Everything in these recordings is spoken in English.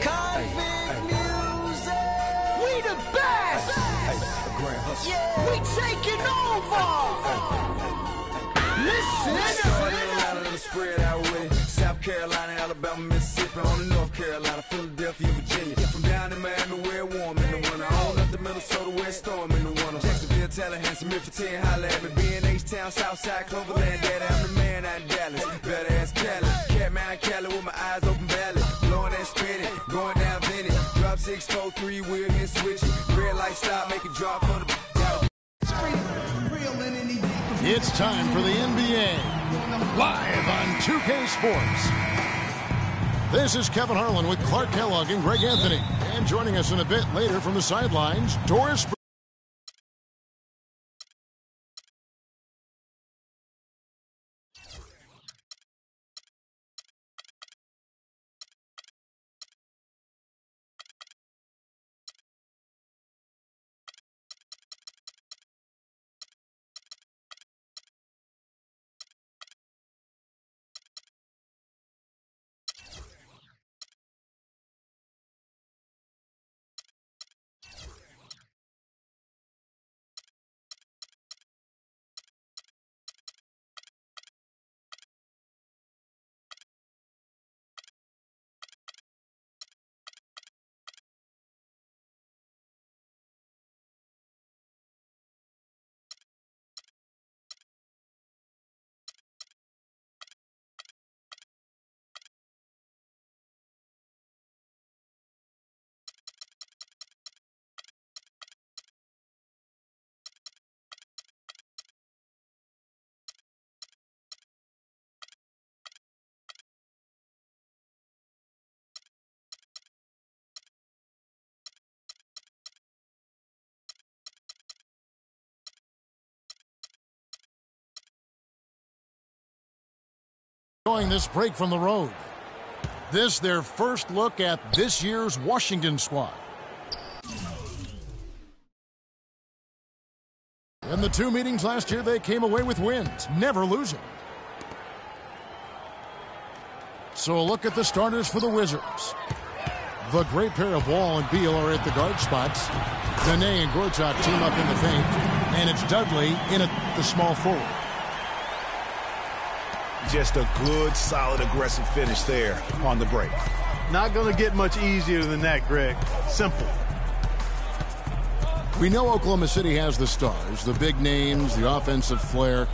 Convict music. We the best. We taking over. Listen. Spread out with it. South Carolina, Alabama, Mississippi, on to North Carolina, Philadelphia, Virginia. From down in Miami, where it warm in the winter. On up to Minnesota, where it's storm in the winter. Jacksonville, Tallahassee, Memphis, 10, holla at me. B&H-Town, Southside, Cloverland, Daddy, I'm the man out in Dallas. Better ass Cali. Catman Cali with my eyes open valley. Blowing and spinning, going down Vinny. Drop 6, 4, 3, wheel here switching. Red light stop, make it drop for the... It's time for the NBA, live on 2K Sports. This is Kevin Harlan with Clark Kellogg and Greg Anthony. And joining us in a bit later from the sidelines, Doris. Enjoying this break from the road. This their first look at this year's Washington squad. In the two meetings last year, they came away with wins, never losing. So a look at the starters for the Wizards. The great pair of Wall and Beal are at the guard spots. Nene and Gortat team up in the paint. And it's Dudley in at the small forward. Just a good, solid, aggressive finish there on the break. Not going to get much easier than that, Greg. Simple. We know Oklahoma City has the stars, the big names, the offensive flair.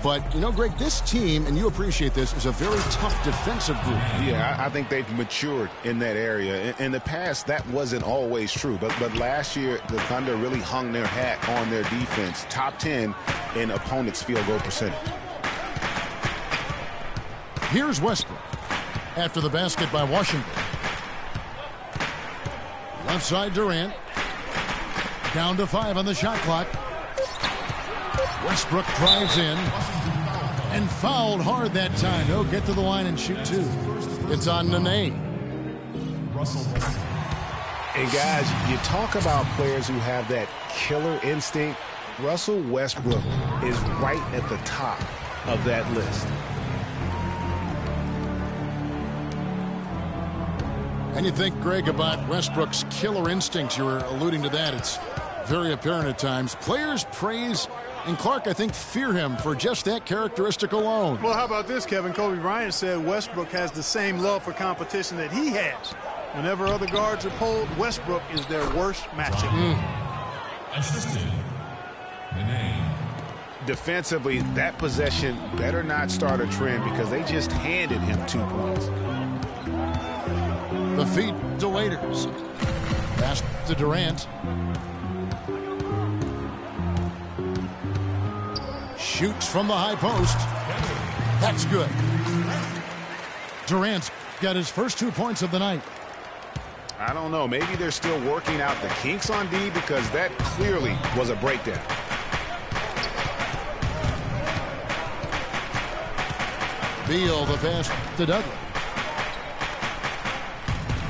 But, you know, Greg, this team, and you appreciate this, is a very tough defensive group. Yeah, I think they've matured in that area. In the past, that wasn't always true. But last year, the Thunder really hung their hat on their defense. Top 10 in opponents' field goal percentage. Here's Westbrook after the basket by Washington. Left side Durant. Down to 5 on the shot clock. Westbrook drives in and fouled hard that time. He'll get to the line and shoot two. It's on Nene. And guys, you talk about players who have that killer instinct. Russell Westbrook is right at the top of that list. And you think, Greg, about Westbrook's killer instincts. You were alluding to that. It's very apparent at times. Players praise, and Clark, I think, fear him for just that characteristic alone. Well, how about this, Kevin? Kobe Bryant said Westbrook has the same love for competition that he has. Whenever other guards are pulled, Westbrook is their worst matchup. Assisted. Nene. Defensively, that possession better not start a trend because they just handed him 2 points. The feed to Waiters. Pass to Durant. Shoots from the high post. That's good. Durant's got his first 2 points of the night. I don't know. Maybe they're still working out the kinks on D because that clearly was a breakdown. Beal, the pass to Dudley.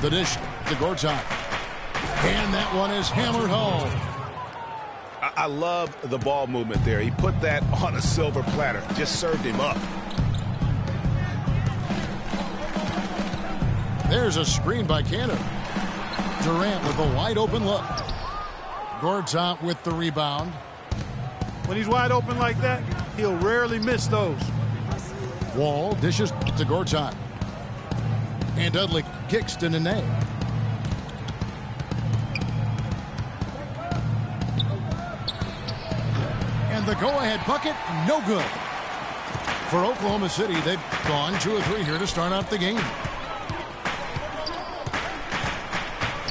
The dish to Gortat. And that one is hammered home. I love the ball movement there. He put that on a silver platter. Just served him up. There's a screen by Cantor. Durant with a wide open look. Gortat with the rebound. When he's wide open like that, he'll rarely miss those. Wall dishes to Gortat. And Dudley kicks to Nene. And the go-ahead bucket, no good. For Oklahoma City, they've gone 2 or 3 here to start out the game.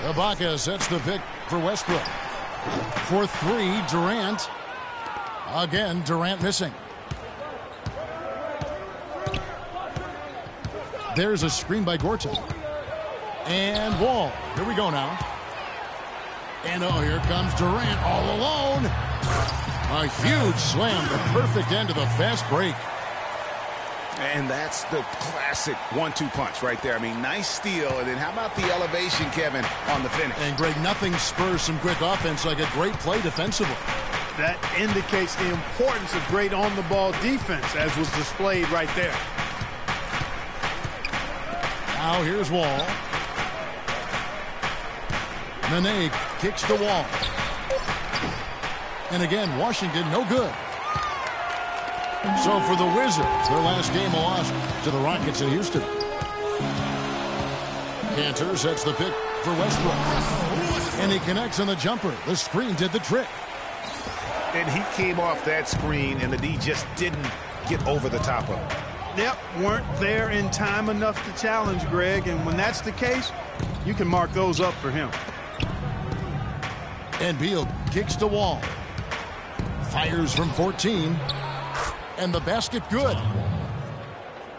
Ibaka sets the pick for Westbrook. For 3, Durant. Again, Durant missing. There's a screen by Gortat. And Wall. Here we go now. And oh, here comes Durant all alone. A huge slam, the perfect end of the fast break. And that's the classic 1-2 punch right there. I mean, nice steal. And then how about the elevation, Kevin, on the finish? And, Greg, nothing spurs some quick offense like a great play defensively. That indicates the importance of great on-the-ball defense, as was displayed right there. Now here's Wall. Nene kicks the Wall. And again, Washington, no good. So for the Wizards, their last game a loss to the Rockets in Houston. Cantor sets the pick for Westbrook. And he connects on the jumper. The screen did the trick. And he came off that screen, and the D just didn't get over the top of it. Yep, weren't there in time enough to challenge, Greg. And when that's the case, you can mark those up for him. And Beal kicks the Wall. Fires from 14. And the basket good.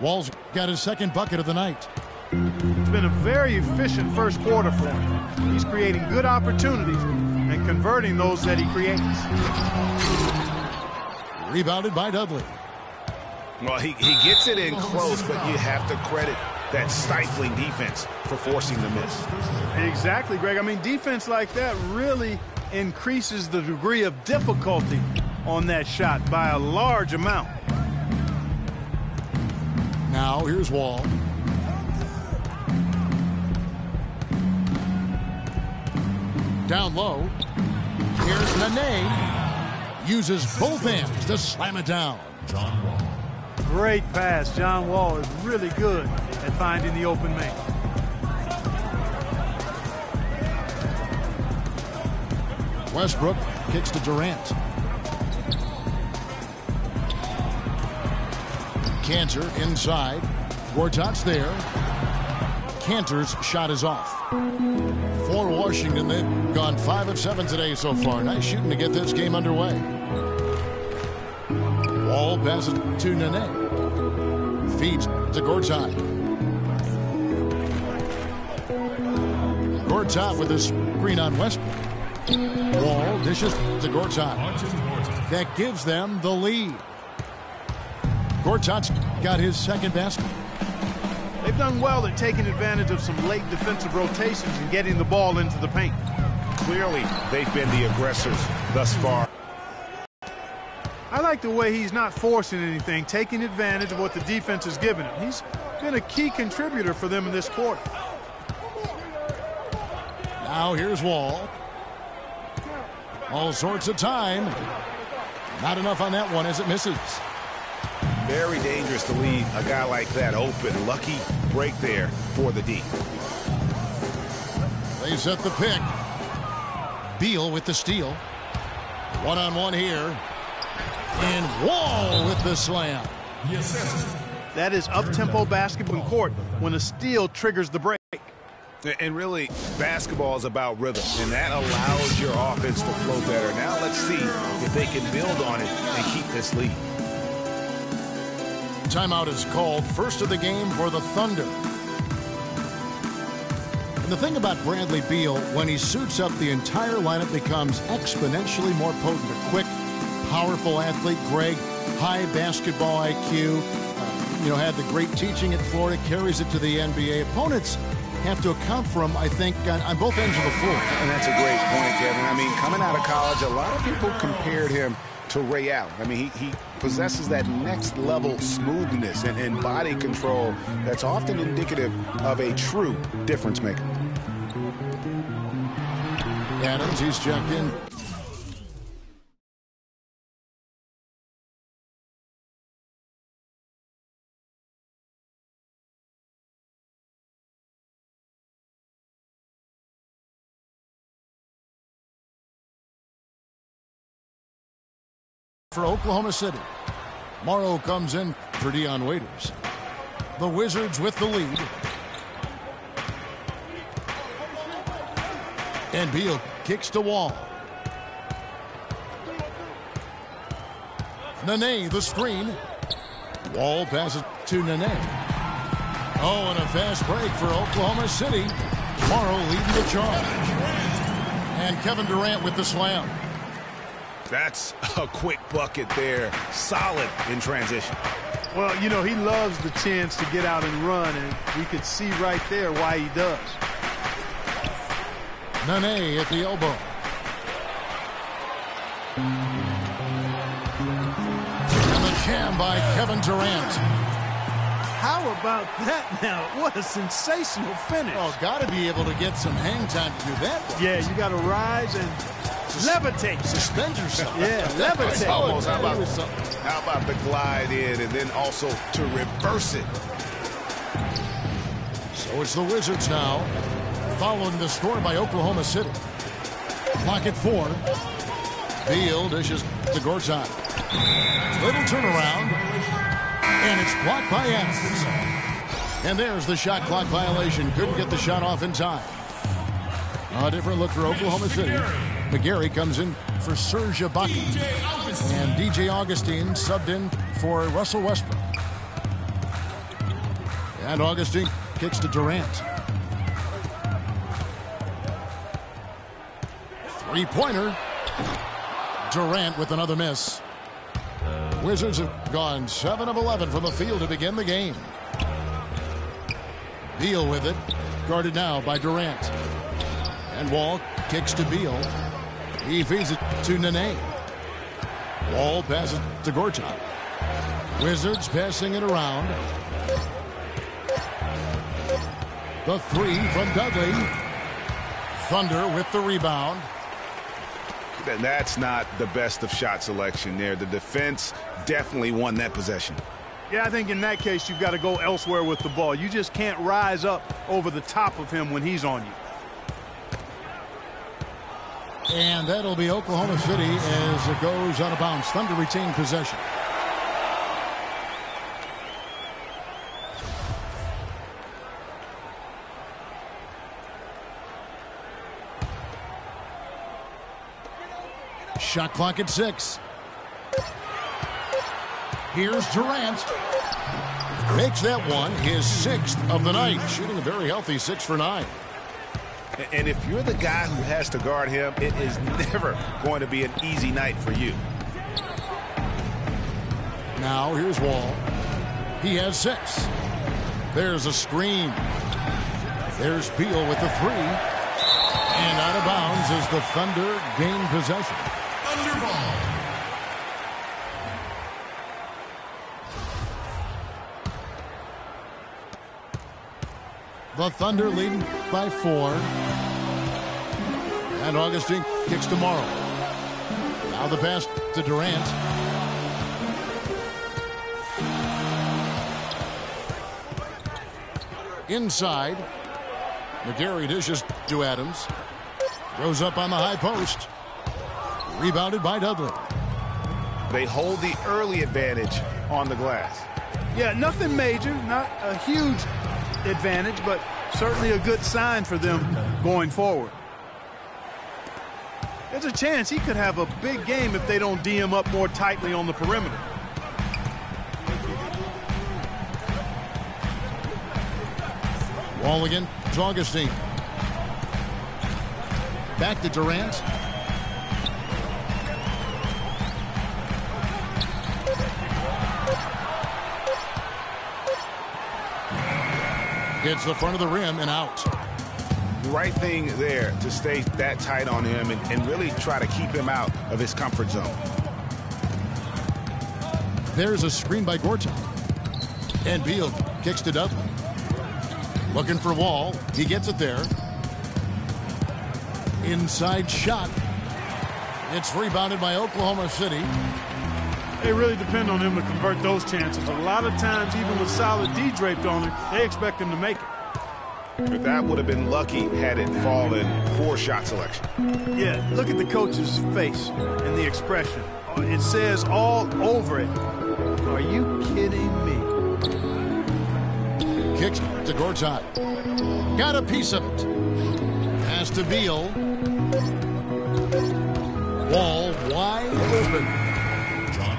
Wall's got his second bucket of the night. It's been a very efficient first quarter for him. He's creating good opportunities and converting those that he creates. Rebounded by Dudley. Well, he gets it in close, but you have to credit that stifling defense for forcing the miss. Exactly, Greg. I mean, defense like that really increases the degree of difficulty on that shot by a large amount. Now here's Wall. Down low. Here's Nene. Uses both hands to slam it down. John Wall. Great pass. John Wall is really good at finding the open man. Westbrook kicks to Durant. Cantor inside. Gortat's there. Cantor's shot is off. For Washington, they've gone 5 of 7 today so far. Nice shooting to get this game underway. Wall passes to Nene. Feeds to Gortat. Gortat with a screen on Westbrook. Wall dishes to Gortat. That gives them the lead. Gortat's got his second basket. They've done well at taking advantage of some late defensive rotations and getting the ball into the paint. Clearly, they've been the aggressors thus far. I like the way he's not forcing anything, taking advantage of what the defense has given him. He's been a key contributor for them in this quarter. Now here's Wall. All sorts of time. Not enough on that one as it misses. Very dangerous to leave a guy like that open. Lucky break there for the D. They set the pick. Beal with the steal. One-on-one here. And Wall with the slam. Yes. That is up-tempo basketball in court when a steal triggers the break. And really, basketball is about rhythm, and that allows your offense to flow better. Now let's see if they can build on it and keep this lead. Timeout is called. First of the game for the Thunder. And the thing about Bradley Beal, when he suits up, the entire lineup becomes exponentially more potent. A quick, powerful athlete. Greg, high basketball IQ. Had the great teaching at Florida, carries it to the NBA. Opponents have to account for him, I think, on both ends of the floor. And that's a great point, Kevin. I mean, coming out of college, a lot of people compared him to Ray Allen. I mean, he possesses that next level smoothness and body control that's often indicative of a true difference maker. Adams, he's checked in. For Oklahoma City. Morrow comes in for Dion Waiters. The Wizards with the lead. And Beal kicks to Wall. Nene, the screen. Wall passes to Nene. Oh, and a fast break for Oklahoma City. Morrow leading the charge. And Kevin Durant with the slam. That's a quick bucket there. Solid in transition. Well, you know, he loves the chance to get out and run, and we could see right there why he does. Nene at the elbow. And the jam by Kevin Durant. How about that now? What a sensational finish. Oh, got to be able to get some hang time to do that. Yeah, you got to rise and levitate. Suspend yourself. Yeah, levitate. Almost. How about the glide in and then also to reverse it? So it's the Wizards now, following the score by Oklahoma City. Clock at 4. Beal dishes to Gortat. Little turnaround, and it's blocked by Adams. And there's the shot clock violation. Couldn't get the shot off in time. A different look for Oklahoma City. McGarry comes in for Serge Ibaka. And DJ Augustine subbed in for Russell Westbrook. And Augustine kicks to Durant. Three-pointer. Durant with another miss. Wizards have gone 7 of 11 from the field to begin the game. Beal with it. Guarded now by Durant. And Wall kicks to Beal. He feeds it to Nene. Wall passes to Gortat. Wizards passing it around. The three from Dudley. Thunder with the rebound. And that's not the best of shot selection there. The defense definitely won that possession. Yeah, I think in that case you've got to go elsewhere with the ball. You just can't rise up over the top of him when he's on you. And that'll be Oklahoma City as it goes out of bounds. Thunder retain possession. Shot clock at 6. Here's Durant. Makes that one his 6th of the night. Shooting a very healthy 6 for 9. And if you're the guy who has to guard him, it is never going to be an easy night for you. Now here's Wall. He has 6. There's a screen. There's Beal with the 3. And out of bounds as the Thunder gain possession. Thunder ball. The Thunder leading by 4. And Augustine kicks to Morrow. Now the pass to Durant. Inside. McGarry dishes to Adams. Goes up on the high post. Rebounded by Dudley. They hold the early advantage on the glass. Yeah, nothing major, not a huge advantage, but certainly a good sign for them going forward. There's a chance he could have a big game if they don't D him up more tightly on the perimeter. Wall again to Augustine. Back to Durant. Hits the front of the rim and out. Right thing there to stay that tight on him and really try to keep him out of his comfort zone. There's a screen by Gortat. And Beal kicks to Dudley. Looking for Wall. He gets it there. Inside shot. It's rebounded by Oklahoma City. They really depend on him to convert those chances. A lot of times, even with solid D draped on it, they expect him to make it. But that would have been lucky had it fallen. Poor shot selection. Yeah, look at the coach's face and the expression. It says all over it. Are you kidding me? Kicks to Gortat. Got a piece of it. Pass to Beal. Wall wide open.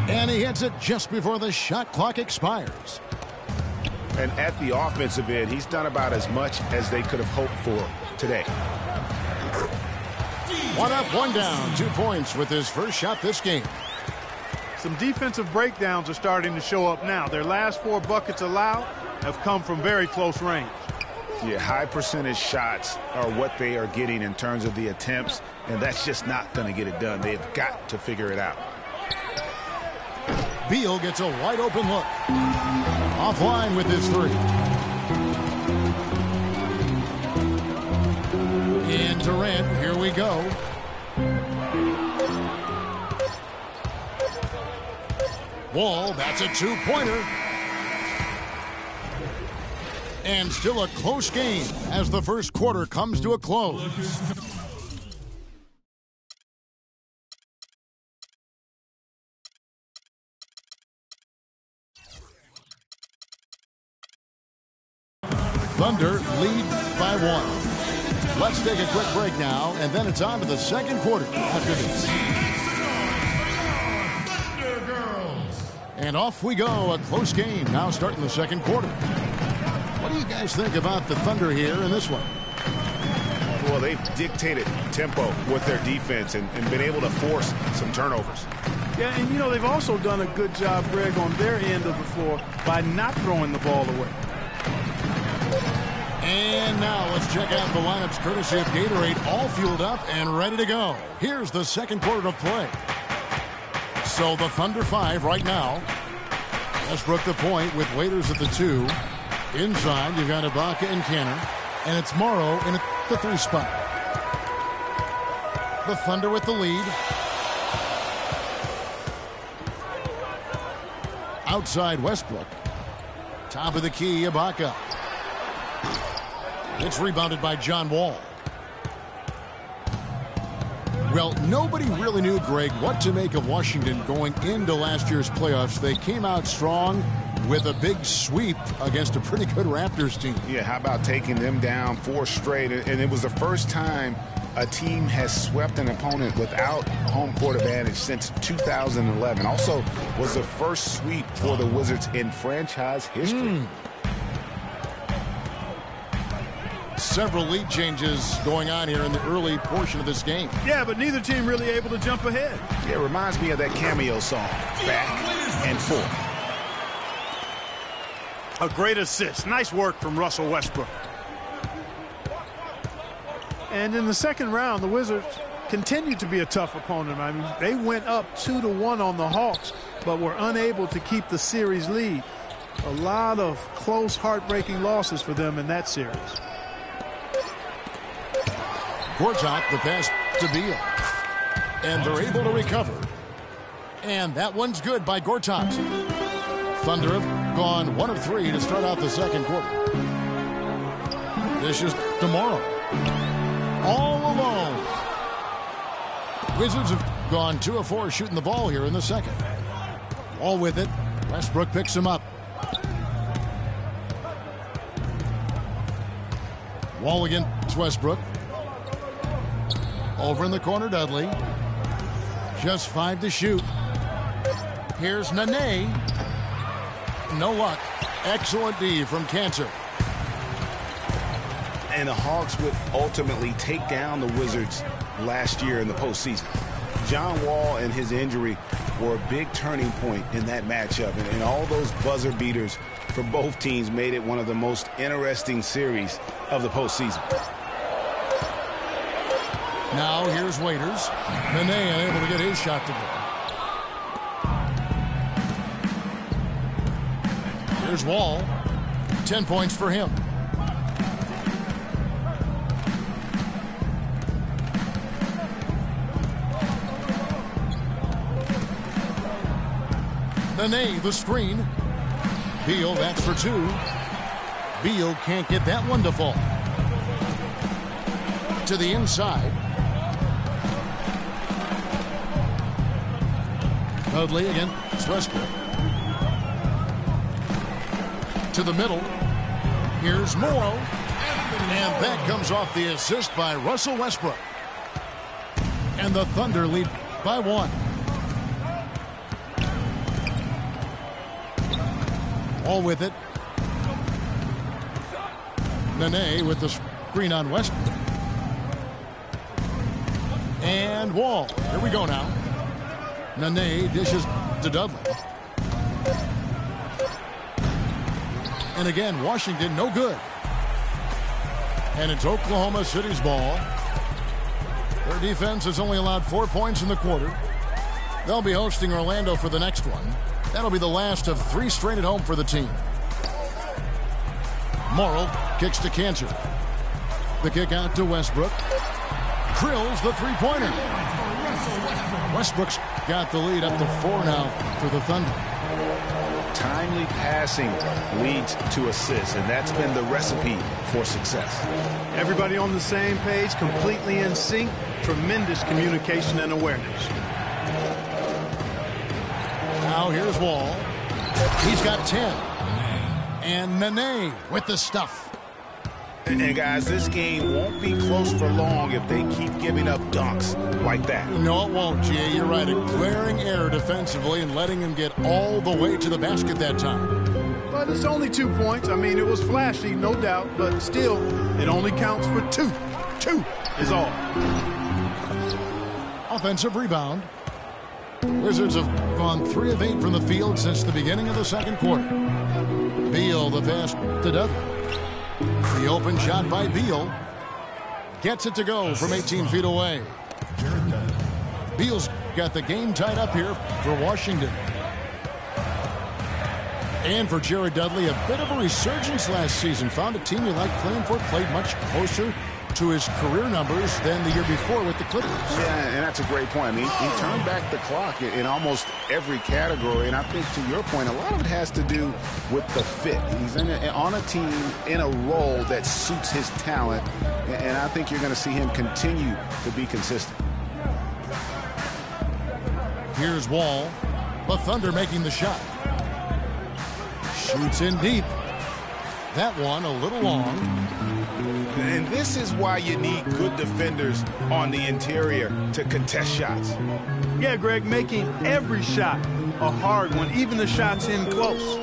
And he hits it just before the shot clock expires. And at the offensive end, he's done about as much as they could have hoped for today. 1 up, 1 down. 2 points with his first shot this game. Some defensive breakdowns are starting to show up now. Their last 4 buckets allowed have come from very close range. Yeah, high percentage shots are what they are getting in terms of the attempts, and that's just not going to get it done. They've got to figure it out. Beal gets a wide open look. Offline with his 3. And Durant, here we go. Wall, that's a 2-pointer. And still a close game as the first quarter comes to a close. Thunder lead by 1. Let's take a quick break now, and then it's on to the second quarter after this. And off we go, a close game now starting the second quarter. What do you guys think about the Thunder here in this one? Well, they've dictated tempo with their defense and been able to force some turnovers. Yeah, and you know, they've also done a good job, Greg, on their end of the floor by not throwing the ball away. And now let's check out the lineups courtesy of Gatorade, all fueled up and ready to go. Here's the second quarter of play. So the Thunder 5 right now. Westbrook the point with Waiters at the 2. Inside, you've got Ibaka and Canner. And it's Morrow in the 3 spot. The Thunder with the lead. Outside Westbrook. Top of the key, Ibaka. It's rebounded by John Wall. Well, nobody really knew, Greg, what to make of Washington going into last year's playoffs. They came out strong with a big sweep against a pretty good Raptors team. Yeah, how about taking them down 4 straight? And it was the first time a team has swept an opponent without home court advantage since 2011. Also was the first sweep for the Wizards in franchise history. Several lead changes going on here in the early portion of this game. Yeah, but neither team really able to jump ahead. Yeah, it reminds me of that cameo song, Back and Forth. A great assist. Nice work from Russell Westbrook. And in the second round, the Wizards continued to be a tough opponent. I mean, they went up 2-1 on the Hawks, but were unable to keep the series lead. A lot of close, heartbreaking losses for them in that series. Gortat, the pass to Beal. And they're able to recover. And that one's good by Gortat. Thunder have gone 1 of 3 to start out the second quarter. This is tomorrow. All alone. Wizards have gone 2 of 4 shooting the ball here in the second. All with it. Westbrook picks him up. Wall against Westbrook. Over in the corner, Dudley. Just 5 to shoot. Here's Nene. No luck. Excellent D from Cancer. And the Hawks would ultimately take down the Wizards last year in the postseason. John Wall and his injury were a big turning point in that matchup. And all those buzzer beaters for both teams made it one of the most interesting series of the postseason. Now here's Waiters. Nene unable to get his shot to go. There's Wall. 10 points for him. Nene, the screen. Beal, that's for 2. Beal can't get that one to fall. To the inside. Dudley against Westbrook. To the middle. Here's Morrow. And that comes off the assist by Russell Westbrook. And the Thunder lead by 1. All with it. Nene with the screen on Westbrook. And Wall. Here we go now. Nene dishes to Dudley. And again, Washington no good. And it's Oklahoma City's ball. Their defense has only allowed 4 points in the quarter. They'll be hosting Orlando for the next one. That'll be the last of 3 straight at home for the team. Morrow kicks to Cantor. The kick out to Westbrook. Drills the three-pointer. Westbrook's got the lead up to 4 now for the Thunder. Timely passing leads to assists, and that's been the recipe for success. Everybody on the same page, completely in sync. Tremendous communication and awareness. Now here's Wall. He's got 10. And Nene with the stuff. And guys, this game won't be close for long if they keep giving up dunks like that. No, it won't, Jay. You're right. A glaring error defensively and letting him get all the way to the basket that time. But it's only 2 points. I mean, it was flashy, no doubt. But still, it only counts for 2. 2 is all. Offensive rebound. The Wizards have gone 3 of 8 from the field since the beginning of the second quarter. Beal, the pass to Dudley. The open shot by Beal. Gets it to go from 18 feet away. Beal's got the game tied up here for Washington. And for Jared Dudley, a bit of a resurgence last season. Found a team he liked playing for, played much closer to his career numbers than the year before with the Clippers. Yeah, and that's a great point. I mean, he turned back the clock in almost every category, and I think to your point, a lot of it has to do with the fit. He's on a team in a role that suits his talent, and I think you're going to see him continue to be consistent. Here's Wall. The Thunder making the shot. Shoots in deep. That one a little long. And this is why you need good defenders on the interior to contest shots. Yeah, Greg, making every shot a hard one, even the shots in close.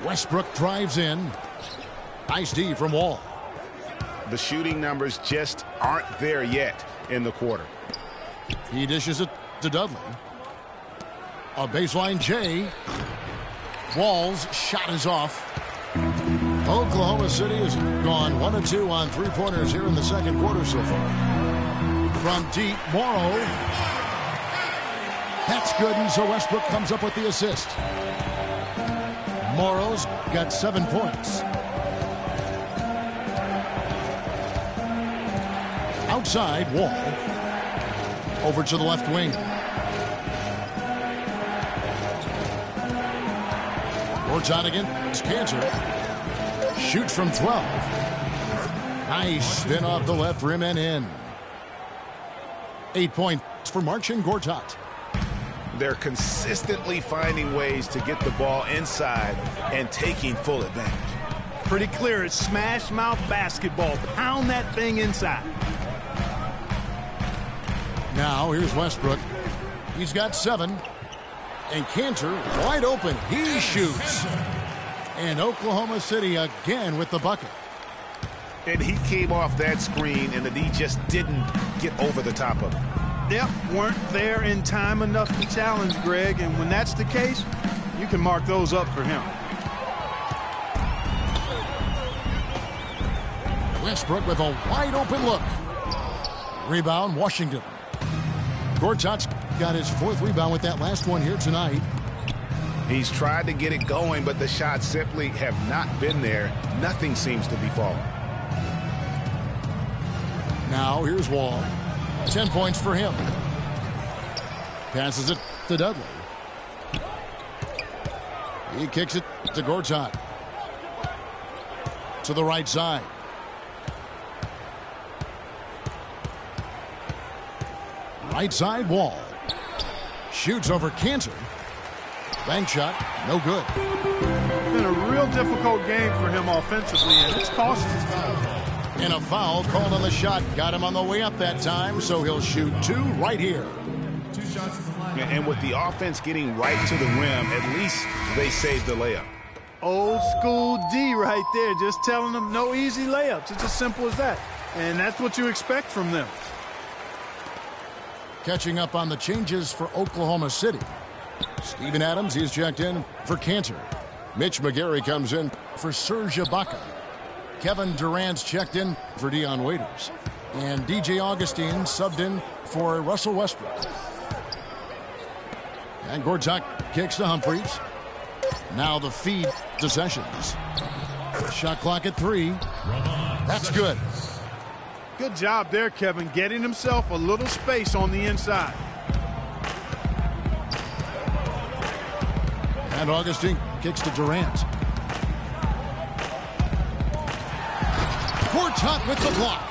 Westbrook drives in. Nice D from Wall. The shooting numbers just aren't there yet in the quarter. He dishes it to Dudley. A baseline J. Wall's shot is off. Oklahoma City has gone 1 of 2 on three-pointers here in the second quarter so far. From deep, Morrow. That's good, and so Westbrook comes up with the assist. Morrow's got 7 points. Outside, Wall. Over to the left wing. Gortat against Cantor. Shoots from 12. Nice spin off the left rim and in. 8 points for Marcin Gortat. They're consistently finding ways to get the ball inside and taking full advantage. Pretty clear. It's smash mouth basketball. Pound that thing inside. Now here's Westbrook. He's got 7. And Cantor wide open. He shoots. And Oklahoma City again with the bucket. And he came off that screen, and the D just didn't get over the top of it. Yep, weren't there in time enough to challenge Greg, and when that's the case, you can mark those up for him. Westbrook with a wide open look. Rebound, Washington. Gortat's got his 4th rebound with that last one here tonight. He's tried to get it going, but the shots simply have not been there. Nothing seems to be falling. Now here's Wall. 10 points for him. Passes it to Dudley. He kicks it to Gortat. To the right side. Right side, Wall. Shoots over Cantor. Bank shot, no good. Been a real difficult game for him offensively, and it's cost him. And a foul called on the shot. Got him on the way up that time, so he'll shoot 2 right here. 2 shots at the line. And with the offense getting right to the rim, at least they saved the layup. Old school D right there, just telling them no easy layups. It's as simple as that. And that's what you expect from them. Catching up on the changes for Oklahoma City. Steven Adams, he's checked in for Cantor. Mitch McGarry comes in for Serge Ibaka. Kevin Durant's checked in for Dion Waiters. And DJ Augustine subbed in for Russell Westbrook. And Gortat kicks to Humphries. Now the feed to Sessions. Shot clock at 3. That's good. Good job there, Kevin, getting himself a little space on the inside. And Augustine kicks to Durant. Gortat with the block.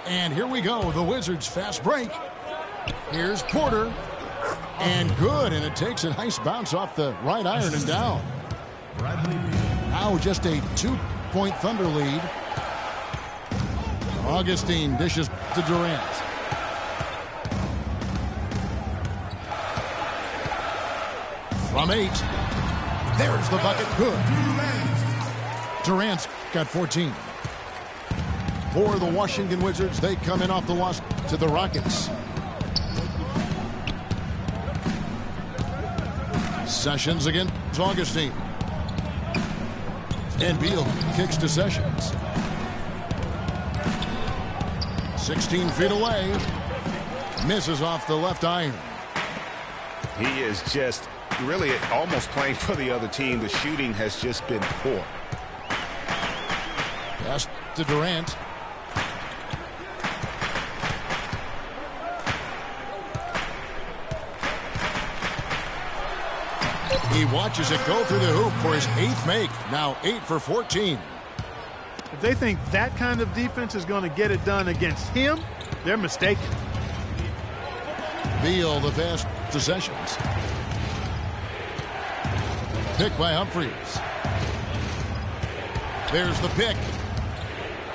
And here we go, the Wizards' fast break. Here's Porter. And good, and it takes a nice bounce off the right iron and down. Now just a 2-point Thunder lead. Augustine dishes to Durant. From 8. There's the bucket. Good. Durant's got 14. For the Washington Wizards, they come in off the loss to the Rockets. Sessions against Augustine. And Beal kicks to Sessions. 16 feet away. Misses off the left iron. He is just really almost playing for the other team. The shooting has just been poor. Pass to Durant. He watches it go through the hoop for his 8th make. Now 8 for 14. If they think that kind of defense is going to get it done against him, they're mistaken. Beal the pass to Sessions. Pick by Humphries. There's the pick.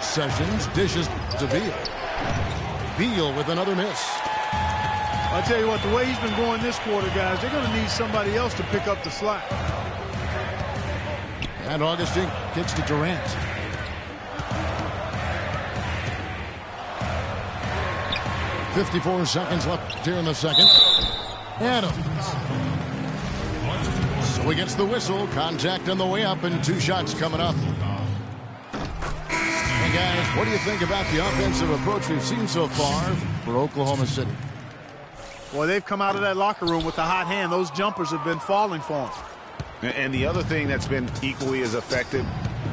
Sessions dishes to Beal. Beal with another miss. I'll tell you what, the way he's been going this quarter, guys, they're going to need somebody else to pick up the slack. And Augustine kicks to Durant. .54 seconds left here in the second. Adams. So he gets the whistle. Contact on the way up and 2 shots coming up. Hey guys, what do you think about the offensive approach we've seen so far for Oklahoma City? Boy, they've come out of that locker room with a hot hand. Those jumpers have been falling for them. And the other thing that's been equally as effective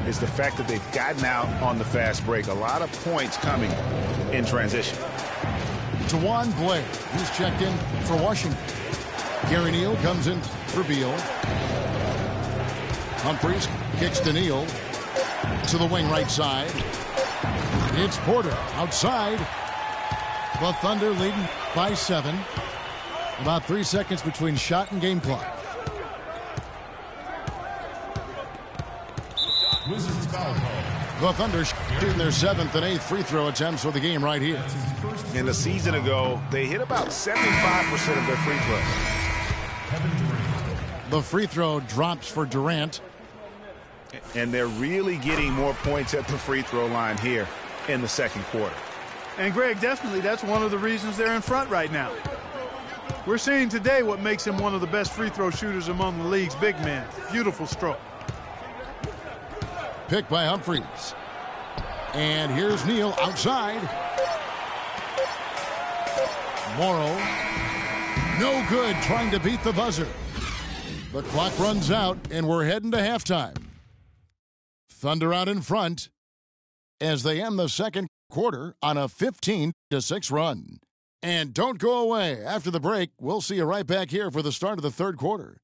is the fact that they've gotten out on the fast break. A lot of points coming in transition. Tawan Blair, he's checked in for Washington. Gary Neal comes in for Beal. Humphries kicks to Neal. To the wing right side. It's Porter outside. The Thunder leading by 7. About 3 seconds between shot and game clock. Wizards foul call. The Thunder shooting their 7th and 8th free throw attempts for the game right here. And a season ago, they hit about 75% of their free throws. The free throw drops for Durant. And they're really getting more points at the free throw line here in the second quarter. And, Greg, definitely that's one of the reasons they're in front right now. We're seeing today what makes him one of the best free throw shooters among the league's big men. Beautiful stroke. Picked by Humphries. And here's Neal outside. Morrow. No good, trying to beat the buzzer. The clock runs out, and we're heading to halftime. Thunder out in front as they end the second quarter on a 15-6 run. And don't go away. After the break, we'll see you right back here for the start of the third quarter.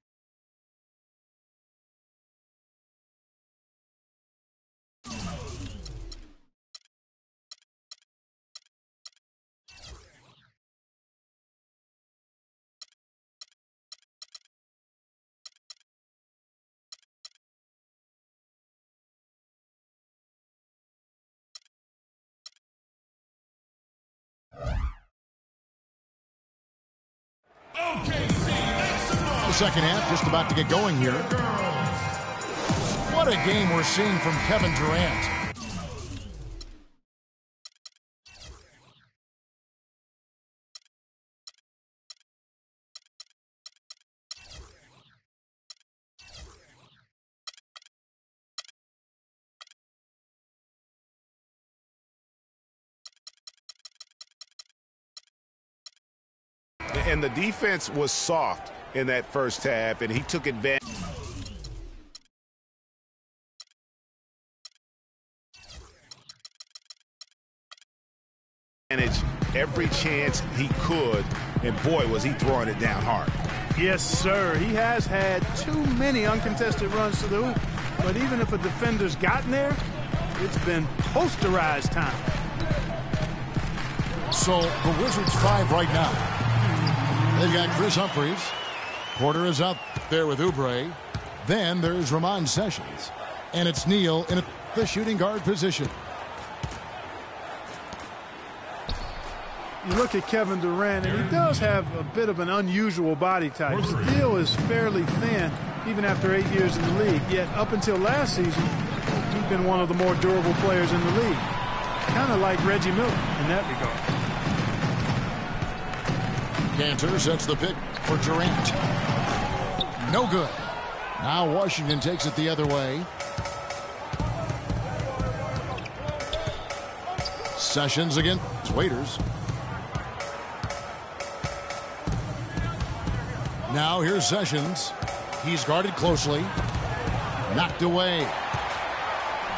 The second half just about to get going here. What a game we're seeing from Kevin Durant. And the defense was soft in that first half, and he took advantage. Every chance he could, and boy, was he throwing it down hard. Yes, sir. He has had too many uncontested runs to the hoop, but even if a defender's gotten there, it's been posterized time. So the Wizards 5 right now. They've got Chris Humphries. Porter is out there with Oubre. Then there's Ramon Sessions. And it's Neal in the shooting guard position. You look at Kevin Durant, and he does have a bit of an unusual body type. Still is fairly thin, even after 8 years in the league. Yet up until last season, he's been one of the more durable players in the league. Kind of like Reggie Miller in that regard. Cantor sets the pick for Durant. No good. Now Washington takes it the other way. Sessions against Waiters. Now here's Sessions. He's guarded closely. Knocked away.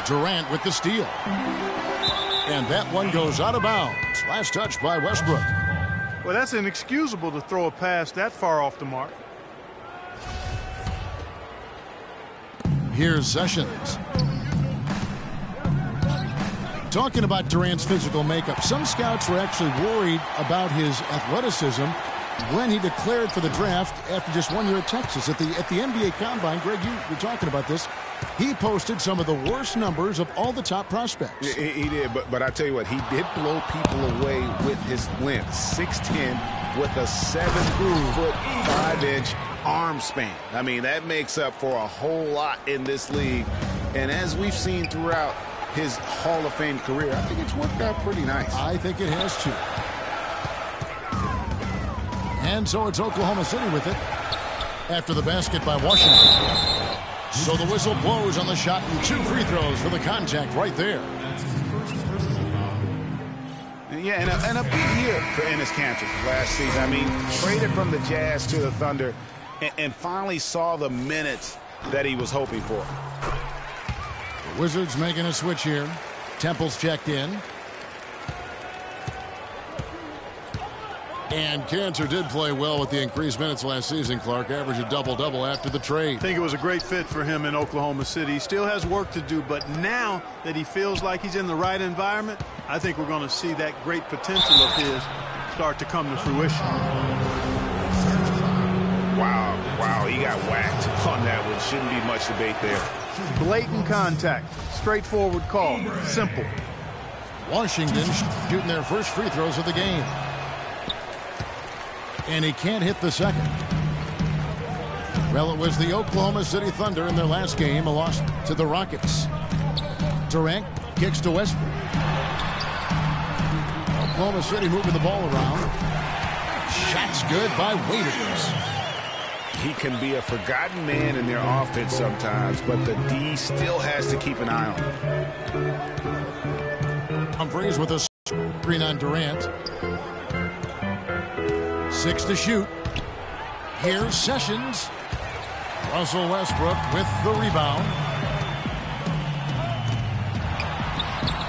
Durant with the steal. And that one goes out of bounds. Last touch by Westbrook. Well, that's inexcusable to throw a pass that far off the mark. Here's Sessions. Talking about Durant's physical makeup, some scouts were actually worried about his athleticism when he declared for the draft after just 1 year at Texas. At the NBA Combine, Greg, you were talking about this. He posted some of the worst numbers of all the top prospects. He did, but I tell you what, he did blow people away with his length. 6'10", with a 7-foot 5-inch arm span. I mean, that makes up for a whole lot in this league. And as we've seen throughout his Hall of Fame career, I think it's worked out pretty nice. I think it has too. And so it's Oklahoma City with it after the basket by Washington. So the whistle blows on the shot and 2 free throws for the contact right there. Yeah, and a big year for Enes Kanter last season. I mean, traded from the Jazz to the Thunder and finally saw the minutes that he was hoping for. The Wizards making a switch here. Temple's checked in. And Kanter did play well with the increased minutes last season, Clark. Averaged a double-double after the trade. I think it was a great fit for him in Oklahoma City. He still has work to do, but now that he feels like he's in the right environment, I think we're going to see that great potential of his start to come to fruition. Wow, he got whacked on that one. Shouldn't be much debate there. Blatant contact, straightforward call, simple. Washington shooting their first free throws of the game. And he can't hit the second. Well, it was the Oklahoma City Thunder in their last game, a loss to the Rockets. Durant kicks to Westbrook. Oklahoma City moving the ball around. Shots good by Waiters. He can be a forgotten man in their offense sometimes, but the D still has to keep an eye on him. Humphries with a screen on Durant. 6 to shoot. Here's Sessions. Russell Westbrook with the rebound.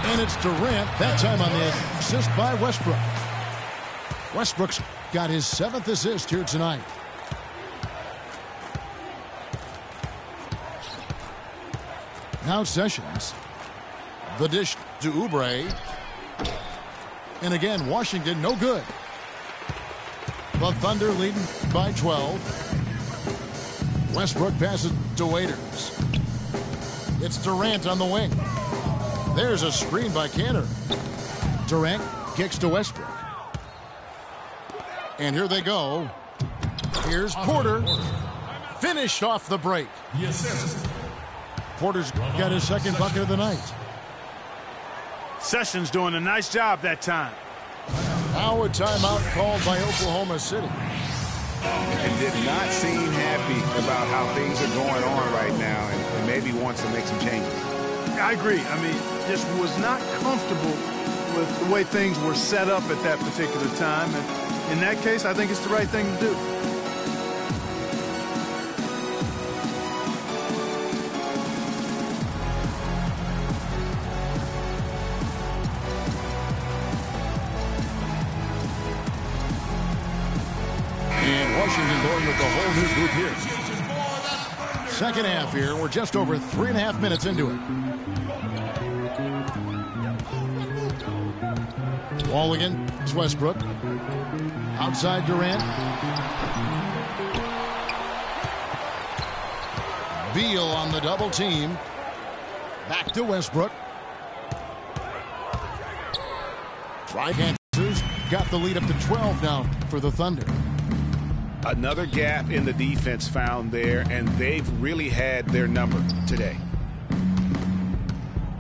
And it's Durant, that time on the assist by Westbrook. Westbrook's got his 7th assist here tonight. Now Sessions. The dish to Oubre. And again, Washington, no good. The Thunder leading by 12. Westbrook passes to Waiters. It's Durant on the wing. There's a screen by Cantor. Durant kicks to Westbrook. And here they go. Here's Porter. Finished off the break. Yes. Porter's got his 2nd bucket of the night. Sessions doing a nice job that time. Now a timeout called by Oklahoma City. And did not seem happy about how things are going on right now, and maybe wants to make some changes. I agree. I mean, just was not comfortable with the way things were set up at that particular time. And in that case, I think it's the right thing to do. And Washington going with the whole new group here. Second half here. We're just over 3.5 minutes into it. Wall again. It's Westbrook. Outside Durant. Beal on the double team. Back to Westbrook. Panthers got the lead up to 12 now for the Thunder. Another gap in the defense found there, and they've really had their number today.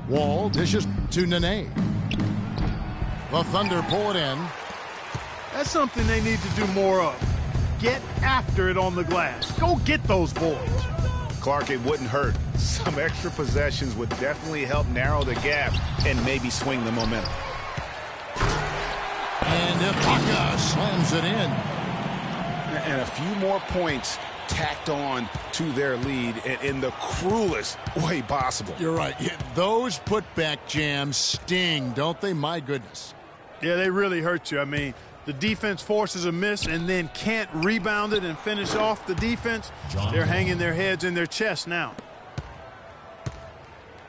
Wall dishes to Nene. The Thunder pull it in. That's something they need to do more of. Get after it on the glass. Go get those boards. Clark, it wouldn't hurt. Some extra possessions would definitely help narrow the gap and maybe swing the momentum. And Ibaka slams it in. And a few more points tacked on to their lead in the cruelest way possible. You're right. Yeah, those putback jams sting, don't they? My goodness. Yeah, they really hurt you. I mean, the defense forces a miss and then can't rebound it and finish off the defense. They're hanging their heads in their chest now.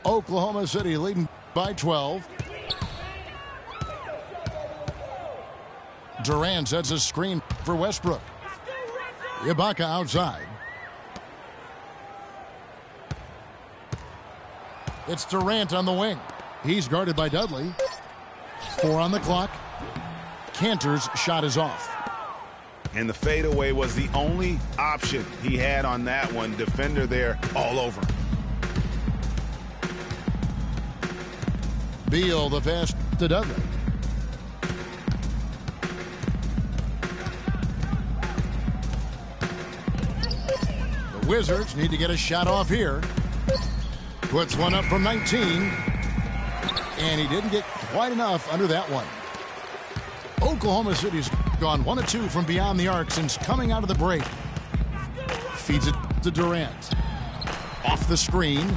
Oklahoma City leading by 12. Durant sets a screen for Westbrook. Ibaka outside. It's Durant on the wing. He's guarded by Dudley. 4 on the clock. Cantor's shot is off. And the fadeaway was the only option he had on that one. Defender there all over. Beal the pass to Dudley. The Wizards need to get a shot off here. Puts one up from 19. And he didn't get quite enough under that one. Oklahoma City's gone 1 of 2 from beyond the arc since coming out of the break. Feeds it to Durant. Off the screen.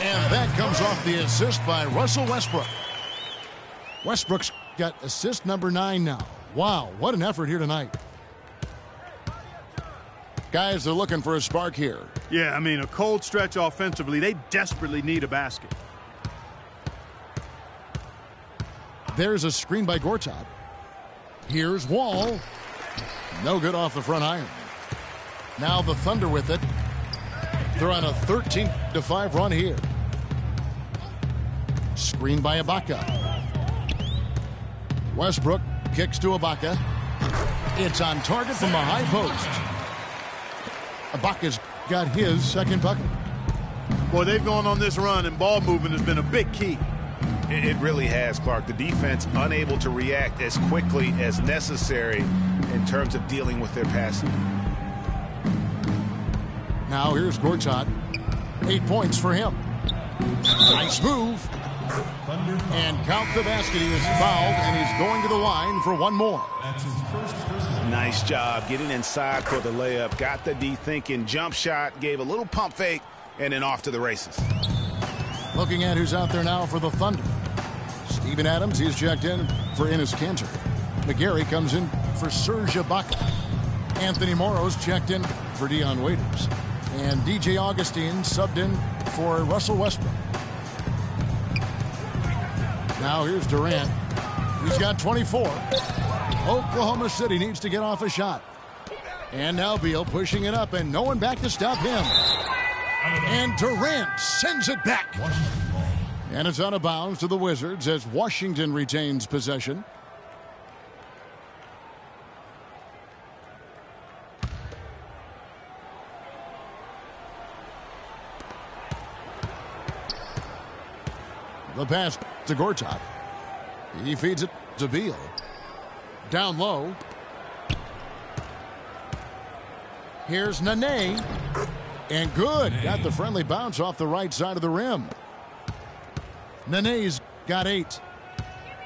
And that comes off the assist by Russell Westbrook. Westbrook's got assist number 9 now. Wow, what an effort here tonight. Guys are looking for a spark here. Yeah, I mean, a cold stretch offensively. They desperately need a basket. There's a screen by Gortat. Here's Wall. No good off the front iron. Now the Thunder with it. They're on a 13-5 run here. Screen by Ibaka. Westbrook kicks to Ibaka. It's on target from the high post. Ibaka's got his second bucket. Boy, they've gone on this run, and ball movement has been a big key. It really has, Clark. The defense unable to react as quickly as necessary in terms of dealing with their passing. Now here's Gortat. 8 points for him. Nice move. And count the basket. He is fouled, and he's going to the line for one more. That's his first personal. Nice job getting inside for the layup. Got the D thinking jump shot, gave a little pump fake, and then off to the races. Looking at who's out there now for the Thunder. Steven Adams, he's checked in for Enes Kanter. McGarry comes in for Serge Ibaka. Anthony Morrow's checked in for Dion Waiters. And DJ Augustine subbed in for Russell Westbrook. Now here's Durant. He's got 24. Oklahoma City needs to get off a shot. And now Beal pushing it up, and no one back to stop him. And Durant sends it back. And it's out of bounds to the Wizards as Washington retains possession. The pass to Gortat. He feeds it to Beal. Down low. Here's Nene. And good. Got the friendly bounce off the right side of the rim. Nene's got 8.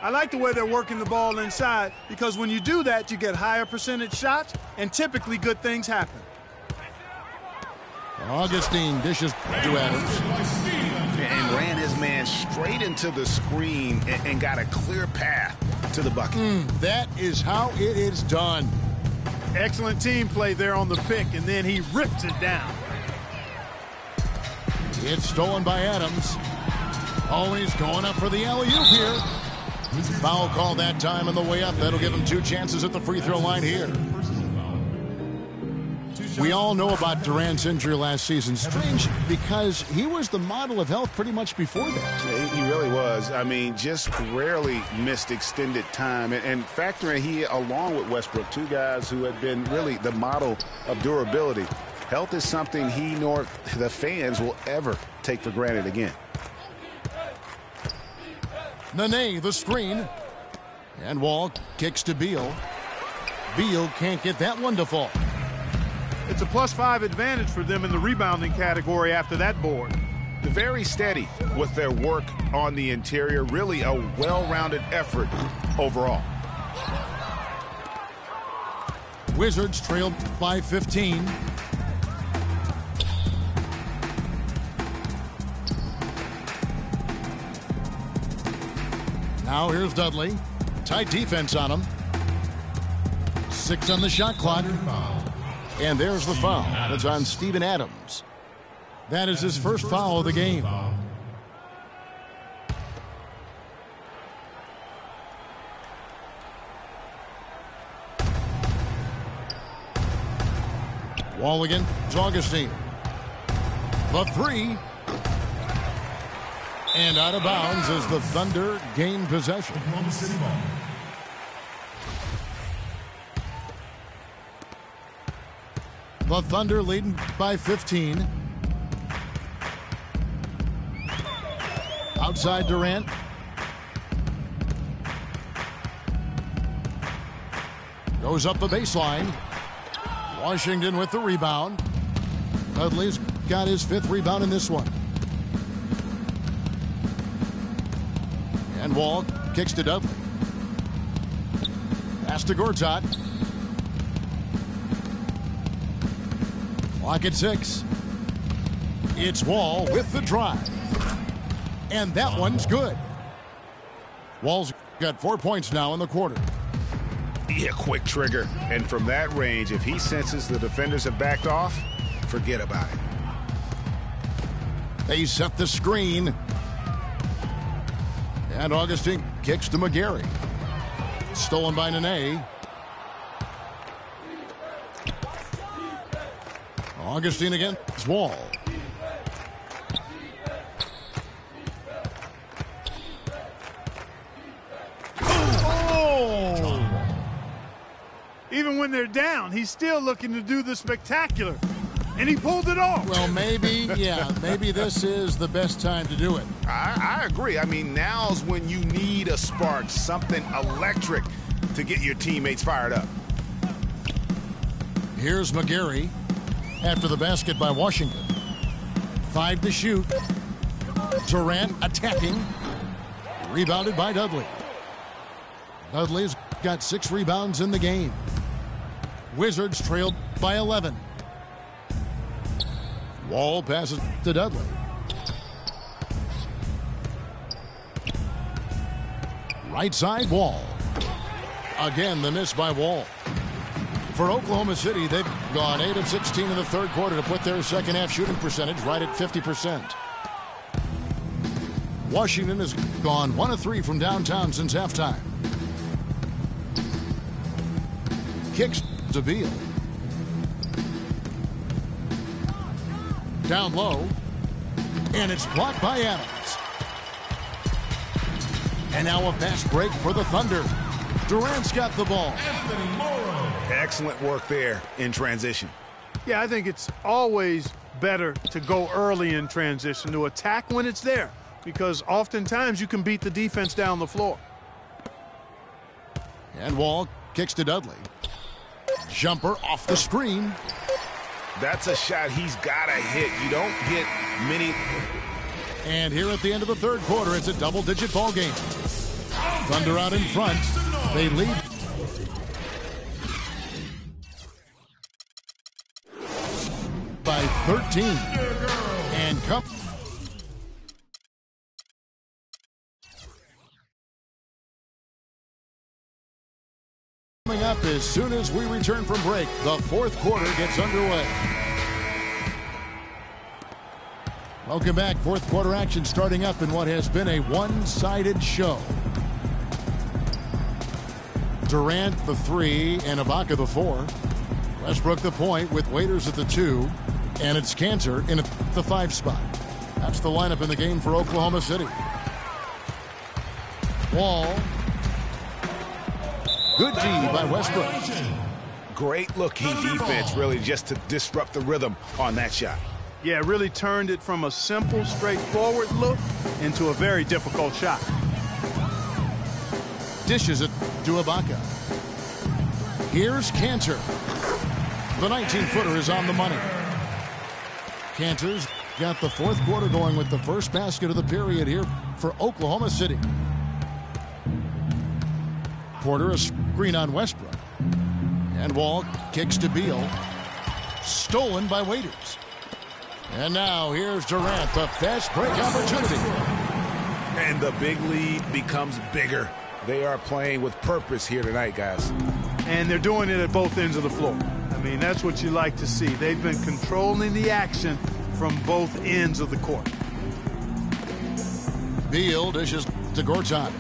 I like the way they're working the ball inside because when you do that, you get higher percentage shots, and typically good things happen. Augustine dishes to Adams. And ran his man straight into the screen and got a clear path to the bucket. That is how it is done. Excellent team play there on the pick, and then he rips it down. It's stolen by Adams. Oh, he's going up for the alley-oop here. Foul call that time on the way up. That'll give him 2 chances at the free throw line here. We all know about Durant's injury last season. Strange because he was the model of health pretty much before that. He really was. I mean, just rarely missed extended time. And factoring he, along with Westbrook, 2 guys who had been really the model of durability. Health is something he nor the fans will ever take for granted again. Nene, the screen. And Wall kicks to Beal. Beal can't get that one to fall. It's a +5 advantage for them in the rebounding category after that board. Very steady with their work on the interior. Really a well-rounded effort overall. Wizards trailed by 15. Now here's Dudley. Tight defense on him. 6 on the shot clock. And there's the foul. It's on Steven Adams. That is his first foul of the game. Wall again. Augustine. The 3. And out of bounds as the Thunder gain possession. Oklahoma City ball. The Thunder leading by 15. Outside Durant. Goes up the baseline. Washington with the rebound. Dudley's got his 5th rebound in this one. And Wall kicks to Dudley. Pass to Gortat. Clock at 6. It's Wall with the drive. And that one's good. Wall's got 4 points now in the quarter. Yeah, quick trigger. And from that range, if he senses the defenders have backed off, forget about it. They set the screen. And Augustine kicks to McGarry. Stolen by Nene. Augustine against Wall. Oh! Even when they're down, he's still looking to do the spectacular. And he pulled it off. Well, maybe, yeah, maybe this is the best time to do it. I agree. I mean, now's when you need a spark, something electric to get your teammates fired up. Here's McGarry after the basket by Washington. 5 to shoot. Durant attacking. Rebounded by Dudley. Dudley's got 6 rebounds in the game. Wizards trailed by 11. Wall passes to Dudley. Right side, Wall. Again, the miss by Wall. For Oklahoma City, they've gone 8 of 16 in the third quarter to put their second half shooting percentage right at 50%. Washington has gone 1 of 3 from downtown since halftime. Kicks to Beal. Down low. And it's blocked by Adams. And now a fast break for the Thunder. Durant's got the ball. Excellent work there in transition. Yeah, I think it's always better to go early in transition, to attack when it's there, because oftentimes you can beat the defense down the floor. And Wall kicks to Dudley. Jumper off the screen. That's a shot he's got to hit. You don't get many. And here at the end of the third quarter, it's a double-digit ball game. Thunder out in front. They lead by 13. And coming up as soon as we return from break, the fourth quarter gets underway. Welcome back. Fourth quarter action starting up in what has been a one-sided show. Durant the 3 and Ibaka the 4. Westbrook the point with Waiters at the 2. And it's Cantor in the 5 spot. That's the lineup in the game for Oklahoma City. Wall. Good D by Westbrook. Great looking defense, really, just to disrupt the rhythm on that shot. Yeah, really turned it from a simple, straightforward look into a very difficult shot. Dishes it to Ibaka. Here's Cantor. The 19-footer is on the money. Cantor's got the fourth quarter going with the first basket of the period here for Oklahoma City. Porter a screen on Westbrook. And Wall kicks to Beal. Stolen by Waiters. And now here's Durant, the fast break opportunity. And the big lead becomes bigger. They are playing with purpose here tonight, guys. And they're doing it at both ends of the floor. I mean, that's what you like to see. They've been controlling the action from both ends of the court. Beal dishes to Gortat.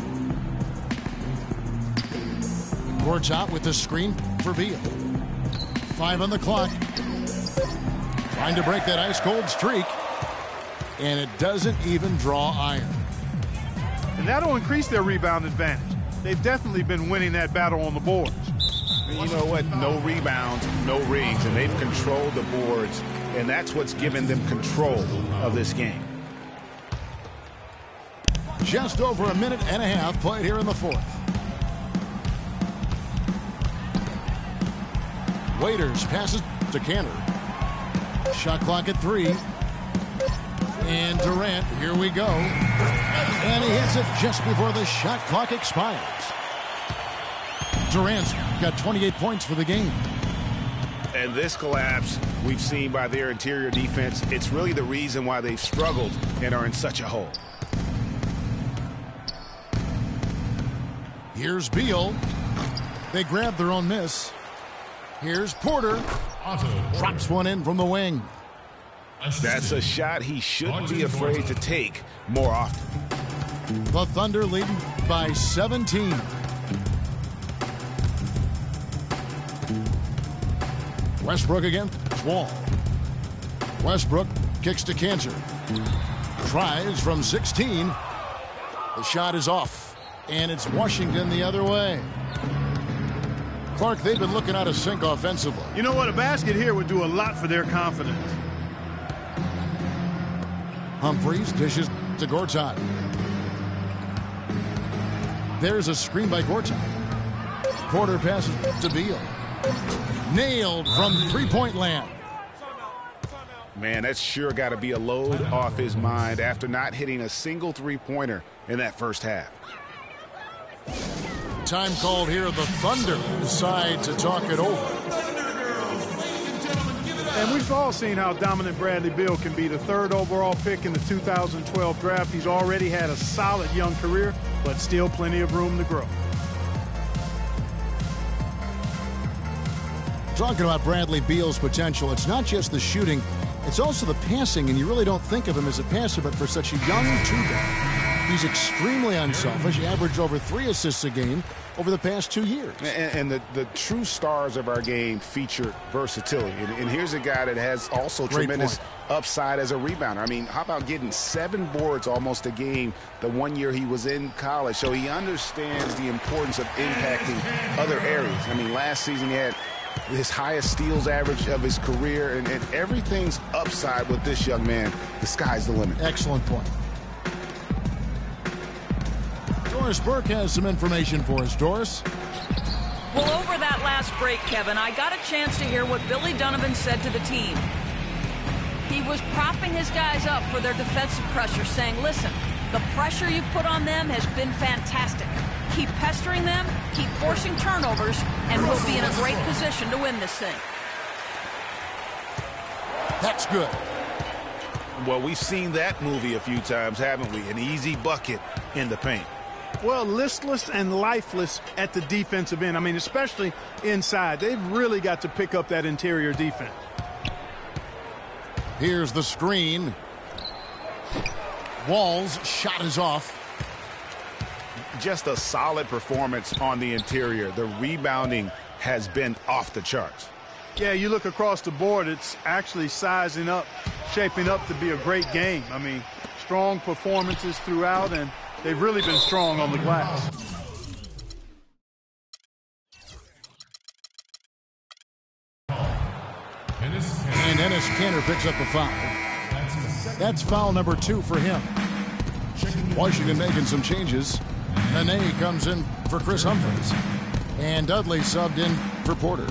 Gortat with the screen for Beal. 5 on the clock. Trying to break that ice-cold streak. And it doesn't even draw iron. And that'll increase their rebound advantage. They've definitely been winning that battle on the boards. You know what? No rebounds, no rings, and they've controlled the boards, and that's what's given them control of this game. Just over a minute and a half played here in the fourth. Waiters passes to Cantor. Shot clock at 3. And Durant, here we go. And he hits it just before the shot clock expires. Durant's got 28 points for the game. And this collapse we've seen by their interior defense, it's really the reason why they've struggled and are in such a hole. Here's Beal. They grab their own miss. Here's Porter. Drops one in from the wing. That's a shot he shouldn't be afraid to take more often. The Thunder leading by 17. Westbrook against Wall. Westbrook kicks to Cantor. Tries from 16. The shot is off. And it's Washington the other way. Clark, they've been looking out of sync offensively. You know what? A basket here would do a lot for their confidence. Humphries dishes to Gortat. There's a screen by Gortat. Porter passes to Beal. Nailed from three-point land. Man, that's sure got to be a load off his mind after not hitting a single three-pointer in that first half. Time called here. The Thunder decide to talk it over. And we've all seen how dominant Bradley Beal can be. The 3rd overall pick in the 2012 draft. He's already had a solid young career, but still plenty of room to grow. Talking about Bradley Beal's potential, it's not just the shooting, it's also the passing, and you really don't think of him as a passer, but for such a young two-guy, he's extremely unselfish. He averaged over 3 assists a game over the past 2 years. And the true stars of our game feature versatility. And here's a guy that has also tremendous upside as a rebounder. I mean, how about getting 7 boards almost a game the one year he was in college? So he understands the importance of impacting other areas. I mean, last season he had his highest steals average of his career, and everything's upside with this young man. The sky's the limit. Excellent point. Doris Burke has some information for us. Doris? Well, over that last break, Kevin, I got a chance to hear what Billy Donovan said to the team. He was propping his guys up for their defensive pressure, saying, listen, the pressure you put on them has been fantastic. Keep pestering them, keep forcing turnovers, and we'll be in a great position to win this thing. That's good. Well, we've seen that movie a few times, haven't we? An easy bucket in the paint. Well, listless and lifeless at the defensive end. I mean, especially inside. They've really got to pick up that interior defense. Here's the screen. Wall's shot is off. Just a solid performance on the interior. The rebounding has been off the charts. Yeah, you look across the board, it's actually sizing up, shaping up to be a great game. I mean, strong performances throughout, and they've really been strong on the glass. And Enes Kanter picks up a foul. That's foul number 2 for him. Washington making some changes. Nene comes in for Chris Humphries. And Dudley subbed in for Porter.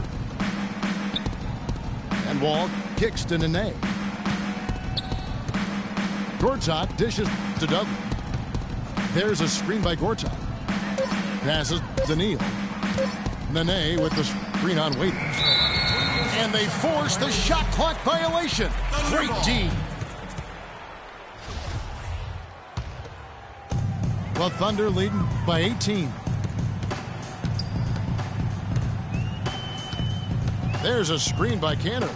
And Wall kicks to Nene. Gortat dishes to Dudley. There's a screen by Gortat. Passes to Neal. Nene with the screen on Waiters. And they force the shot clock violation. Great D. The Thunder leading by 18. There's a screen by Kanter.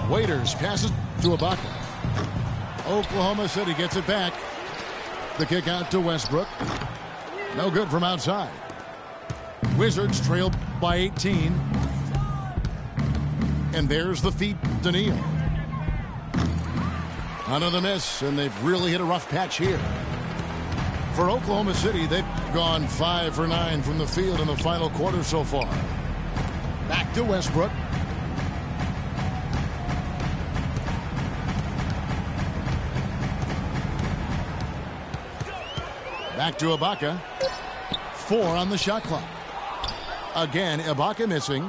Waiters passes to Ibaka. Oklahoma City gets it back. The kick out to Westbrook. No good from outside. Wizards trail by 18. And there's the feed to Neal. Another miss, and they've really hit a rough patch here. For Oklahoma City, they've gone 5 for 9 from the field in the final quarter so far. Back to Westbrook. Back to Ibaka. 4 on the shot clock. Again, Ibaka missing.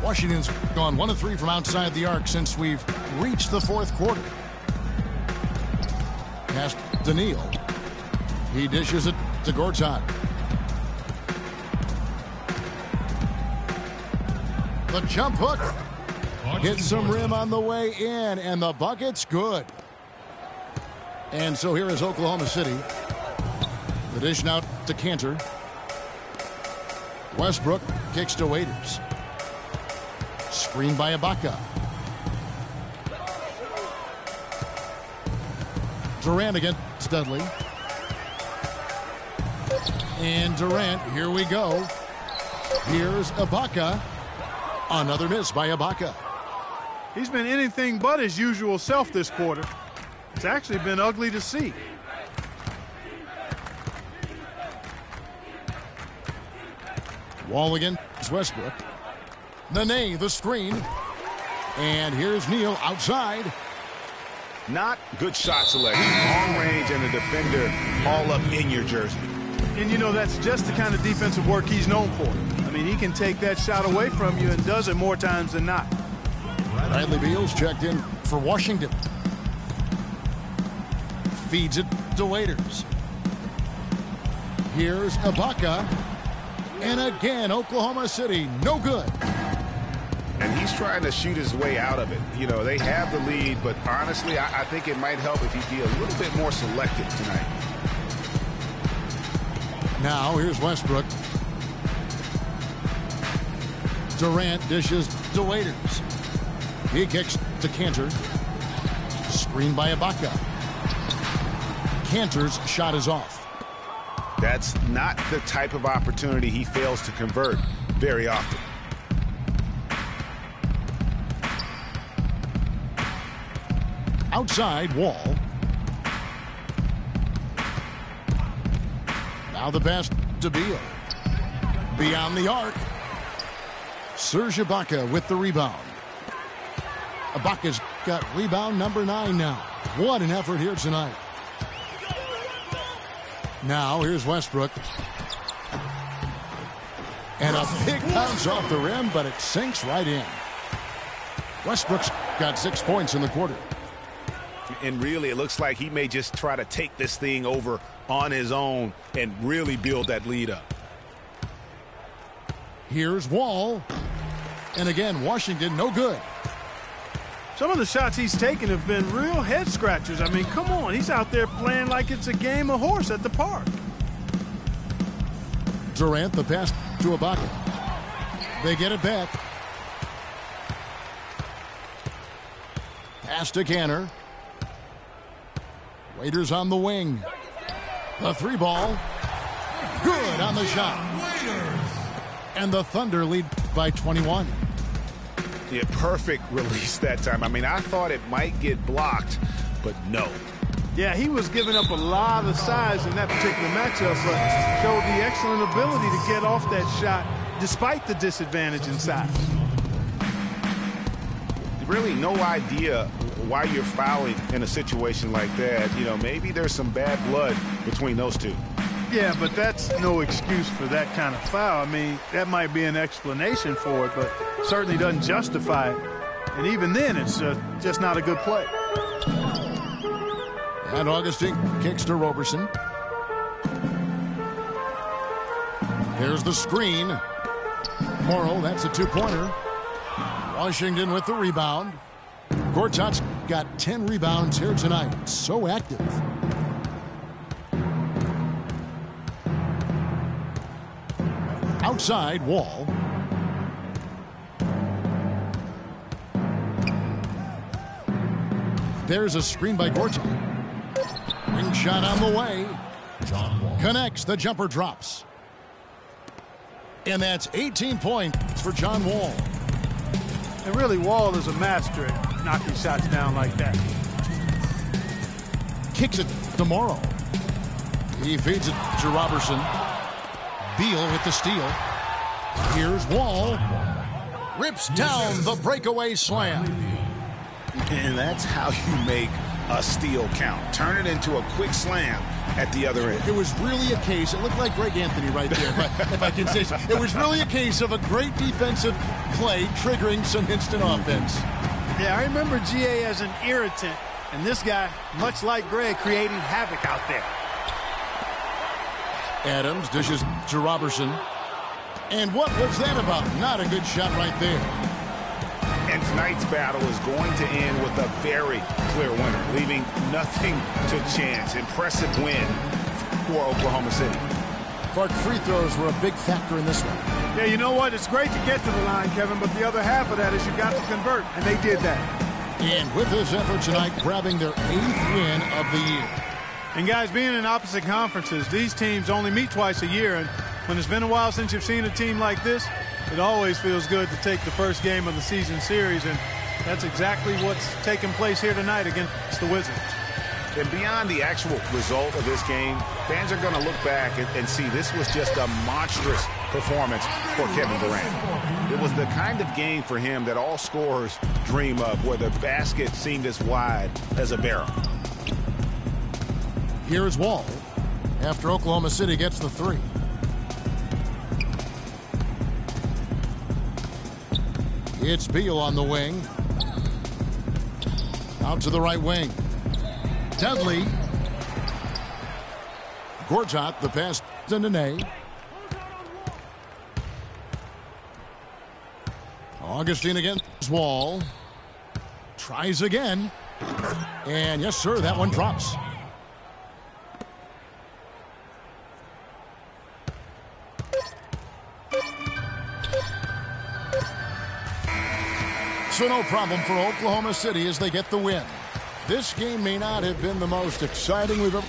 Washington's gone 1 of 3 from outside the arc since we've reached the 4th quarter. Pass to Neal. He dishes it to Gortat. The jump hook. Hits some rim on the way in, and the bucket's good. And so here is Oklahoma City. The dish now to Kanter. Westbrook kicks to Waiters. Screen by Ibaka. Durant against Dudley. And Durant, here we go. Here's Ibaka. Another miss by Ibaka. He's been anything but his usual self this quarter. It's actually been ugly to see. Wall against Westbrook. Nene, the screen. And here's Neal outside. Not good shot selection. Long range and a defender all up in your jersey. And, you know, that's just the kind of defensive work he's known for. I mean, he can take that shot away from you and does it more times than not. Bradley Beal's checked in for Washington. Feeds it to Waiters. Here's Ibaka. And again, Oklahoma City, no good. And he's trying to shoot his way out of it. You know, they have the lead, but honestly, I think it might help if he'd be a little bit more selective tonight. Now, here's Westbrook. Durant dishes to Waiters. He kicks to Cantor. Screened by Ibaka. Cantor's shot is off. That's not the type of opportunity he fails to convert very often. Outside, Wall. Now the pass to Beal. Beyond the arc. Serge Ibaka with the rebound. Ibaka's got rebound number 9 now. What an effort here tonight. Now here's Westbrook. And a big bounce off the rim, but it sinks right in. Westbrook's got 6 points in the quarter. And really, it looks like he may just try to take this thing over on his own and really build that lead up. Here's Wall. And again, Washington, no good. Some of the shots he's taken have been real head scratchers. I mean, come on. He's out there playing like it's a game of horse at the park. Durant, the pass to Ibaka. They get it back. Pass to Cantor. Waiters on the wing. The 3 ball. Good on the shot. And the Thunder lead by 21. Yeah, perfect release that time. I mean, I thought it might get blocked, but no. Yeah, he was giving up a lot of size in that particular matchup, but showed the excellent ability to get off that shot despite the disadvantage in size. Really no idea why you're fouling in a situation like that. You know, maybe there's some bad blood between those two. Yeah, but that's no excuse for that kind of foul. I mean, that might be an explanation for it, but certainly doesn't justify it. And even then, it's just not a good play. And Augustine kicks to Roberson. Here's the screen. Morrow, that's a 2-pointer. Washington with the rebound. Gortat's got 10 rebounds here tonight. So active. Outside, Wall. There's a screen by Gortat. Wing shot on the way. John Wall. Connects, the jumper drops. And that's 18 points for John Wall. And really, Wall is a master at knocking shots down like that. Kicks it to Morrow. He feeds it to Robertson. Beal with the steal. Here's Wall. Rips down the breakaway slam. And that's how you make a steal count. Turn it into a quick slam at the other end. It was really a case, it looked like Greg Anthony right there, if I can say so. It was really a case of a great defensive play triggering some instant offense. Yeah, I remember GA as an irritant, and this guy, much like Greg, creating havoc out there. Adams dishes to Robertson. And what was that about? Not a good shot right there. And tonight's battle is going to end with a very clear winner, leaving nothing to chance. Impressive win for Oklahoma City. Clark, free throws were a big factor in this one. Yeah, you know what? It's great to get to the line, Kevin, but the other half of that is you got to convert, and they did that. And with this effort tonight, grabbing their 8th win of the year. And guys, being in opposite conferences, these teams only meet twice a year, and when it's been a while since you've seen a team like this, it always feels good to take the first game of the season series, and that's exactly what's taking place here tonight against the Wizards. And beyond the actual result of this game, fans are going to look back and see this was just a monstrous performance for Kevin Durant. It was the kind of game for him that all scorers dream of, where the basket seemed as wide as a barrel. Here's Wall after Oklahoma City gets the 3. It's Beal on the wing. Out to the right wing. Dudley. Gortat, the pass to Nene. Augustine against Wall. Tries again. And yes, sir, that one drops. So no problem for Oklahoma City as they get the win. This game may not have been the most exciting we've ever...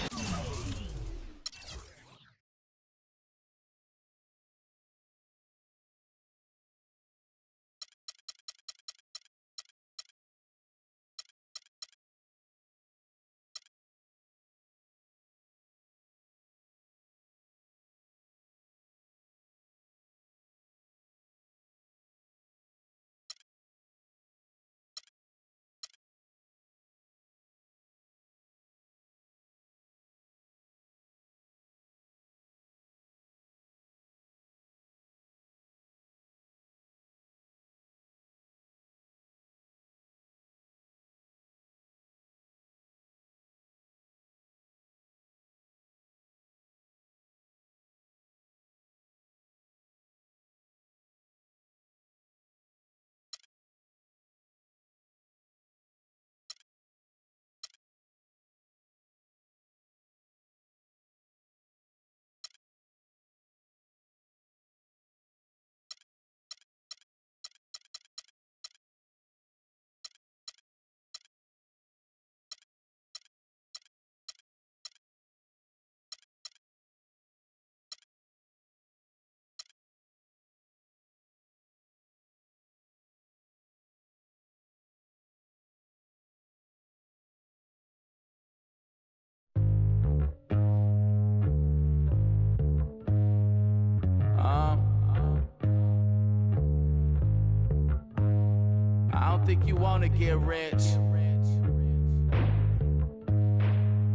Think you wanna get rich.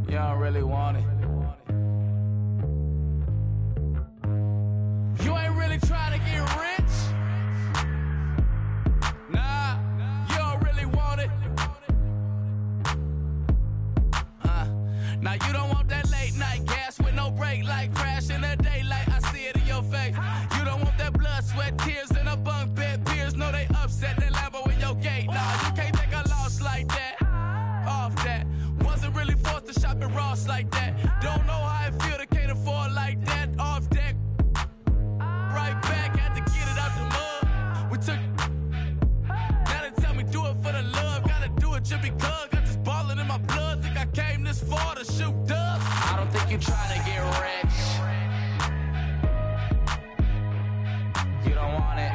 You don't really want it. You ain't really trying to get rich. Nah, you don't really want it. Now you don't want that late night gas with no break, like crash in the daylight. I see it in your face. You don't want that blood, sweat, tears in a bunk bed. Peers know they upset. That Lambo in your gate. Nah, you can't take a loss like that. Off that. Wasn't really forced to shop at Ross like that. Don't know how it feel to can't afford like that. Off deck. Right back, had to get it out the mud. We took. Now they tell me do it for the love. Gotta do it just because. Got this ballin' in my blood. Think I came this far to shoot dubs. I don't think you trying to get rich. You don't want it.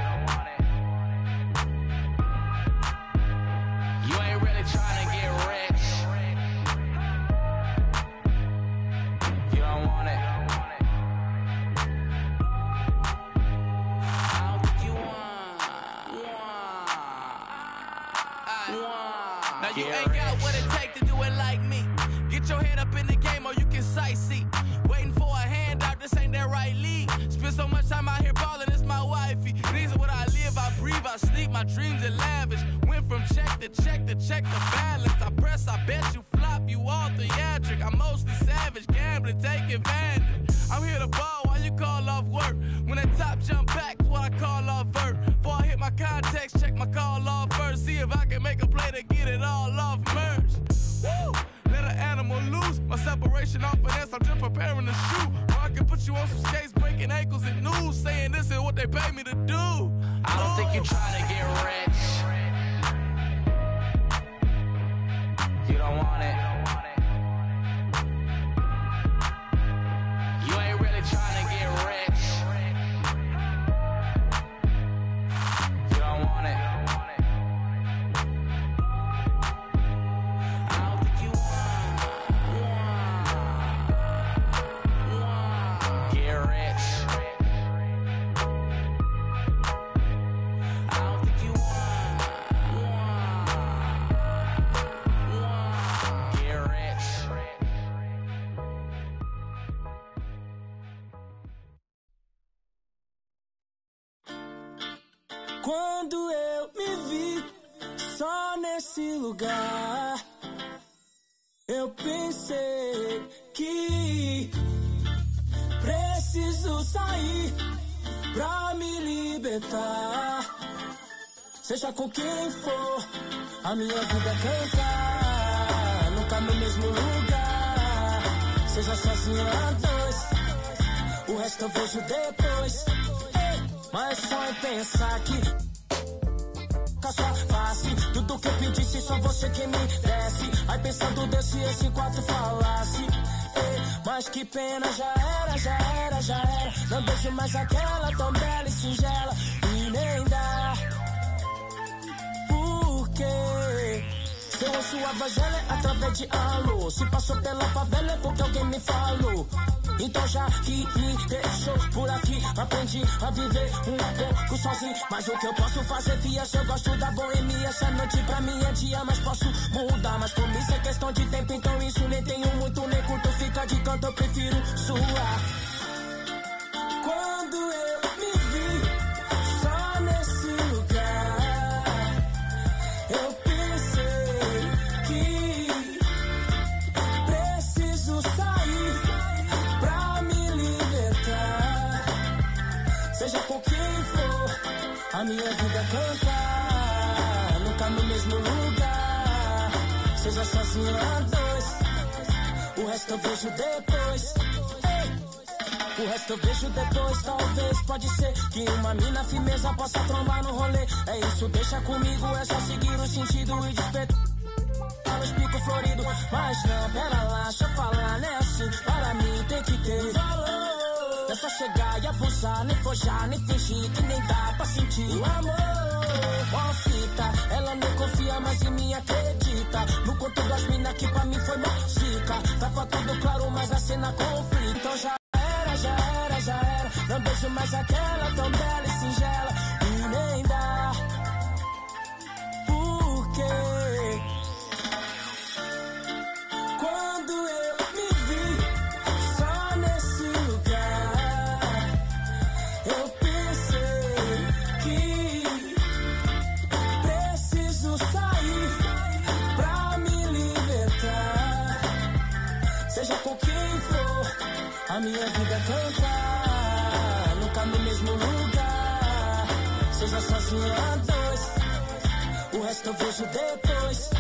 You ain't really trying to get rich. You don't want it. I don't think you want. Now you ain't got what it takes to do it like me. Get your head up in the game or you can sightsee. Waiting for a handout, this ain't that right league. Spend so much time out here ballin', it's my wifey. These are what I live, I breathe, I sleep, my dreams are lavish. Went from check to check to check the balance. I press, I bet you flop, you all theatric. I'm mostly savage, gambling, take advantage. I'm here to ball while you call off work. When that top jump back, what I call off vert. Before I hit my context, check my call off first. See if I can make a play to get it all off merge. Woo! Let an animal loose. My separation off finesse, I'm just preparing to shoot. Or I can put you on some skates, breaking ankles and news, saying this is what they pay me to do. I don't think you trying to get rich. You don't want it. You ain't really trying to get rich. You don't want it. I don't think you want. Get rich. I don't think you want. Get rich. Quando eu me nesse lugar, eu pensei que preciso sair pra me libertar. Seja com quem for, a minha vida é cantar, nunca no mesmo lugar. Seja sozinho a dois, o resto eu vejo depois. Mas só em pensar que com a sua face, tudo que eu pedisse, só você que me desse. Aí pensando Deus se esse quarto falasse. Mas que pena, já era. Não deixo mais aquela tão bela e singela. E nem dá. Porque seu rosto a voz é através de alô. Se passou pela favela é porque alguém me falou. Então já que me deixou por aqui, aprendi a viver um pouco sozinho. Mas o que eu posso fazer, fia, se eu gosto da boemia. Essa noite pra mim é dia, mas posso mudar. Mas como isso é questão de tempo, então isso nem tenho muito, nem curto. Fica de canto, eu prefiro suar. Quando eu me vi só nesse lugar, eu pensei que preciso sair pra me libertar. Seja com quem for, a minha vida é cantar, nunca no mesmo lugar. Seja sozinho a dois, o resto eu vejo depois. O resto eu vejo depois, talvez, pode ser que uma mina firmeza possa trombar no rolê. É isso, deixa comigo, é só seguir o sentido e despertar os picos floridos. Mas não, pera lá, deixa eu falar, né assim, para mim tem que ter valor. Não é só chegar e abusar, nem forjar, nem fingir que nem dá pra sentir o amor. Ó fita, ela não confia mais em mim, acredita. No conto das minas que pra mim foi mó zica. Tava tudo claro, mas a cena conflita. Então já era. Não deixo mais aquela tão bela e singela. E nem dá. Porque quando eu me vi só nesse lugar, eu pensei que preciso sair pra me libertar. Seja com quem for, a minha vida é cantar, nunca no mesmo lugar. Seja sozinho a dois, o resto eu vejo depois.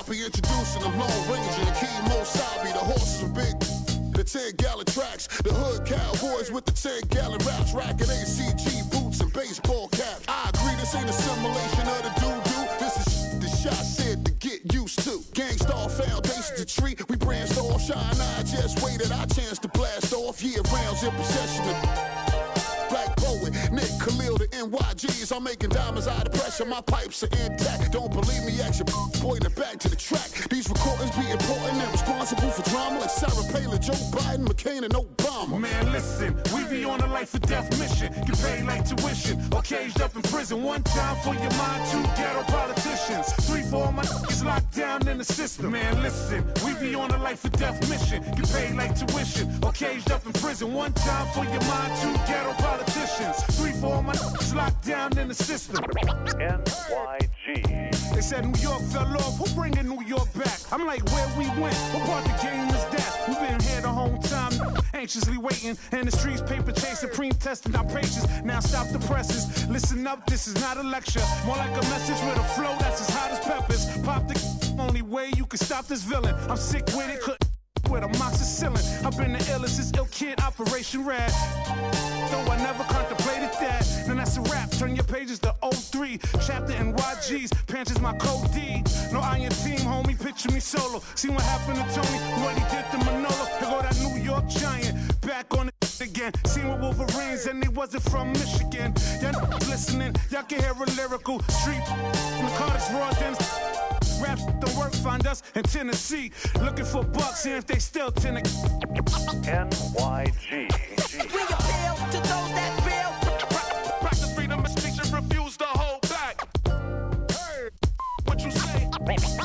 Introducing the Lone Ranger, the Kimo Sabi, the horses are big, the 10-gallon tracks, the hood cowboys with the 10-gallon raps, racking ACG boots and baseball caps. I agree, this ain't a simulation of the doo-doo. This is the shot said to get used to. Gangstar foundation to treat, we branched off, shine. I just waited our chance to blast off. Year rounds in possession of Black Poet, Nick Khalil, the NYGs. I'm making diamonds out of pressure, my pipes are intact. Don't believe me, ask your pointing back to the track. These recordings be important and responsible for drama like Sarah Palin, Joe Biden, McCain, and Obama. Man, listen, we be on a life or death mission. Get paid like tuition or caged up in prison. One time for your mind, two ghetto politicians. 3 for all my niggas locked down in the system. Man, listen, we be on a life or death mission. Get paid like tuition or caged up in prison. One time for your mind, two ghetto politicians. 3 for all my niggas locked down in the system. NYG. They said New York fell off, who bringing New York back? I'm like, where we went, what part the game is that? We've been here the whole time, anxiously waiting. And the streets paper chasing, pre-testing our patience. Now stop the presses, listen up, this is not a lecture. More like a message with a flow that's as hot as peppers. Pop the only way you can stop this villain. I'm sick with it, with amoxicillin. I've been the illest, this ill kid, Operation Red. Though I never contemplated that. Then that's a wrap. Turn your pages to 03. Chapter NYG's. Pants is my code D. No iron team, homie. Picture me solo. See what happened to Tony? What he did to Manolo. Here go that New York Giant. Back on it again. Seen with Wolverines and he wasn't from Michigan. Y'all listening. Y'all can hear a lyrical street. In the car that's raw, then rap don't work. Find us in Tennessee. Looking for bucks. See if they still tend to NYG. We appeal to those that feel. practice freedom of speech and refuse to hold back. Hey, what you say?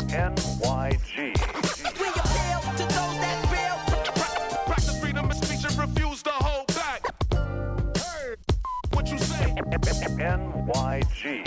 NYG. We appeal to those that feel. Practice freedom of speech and refuse to hold back. Hey, what you say? NYG.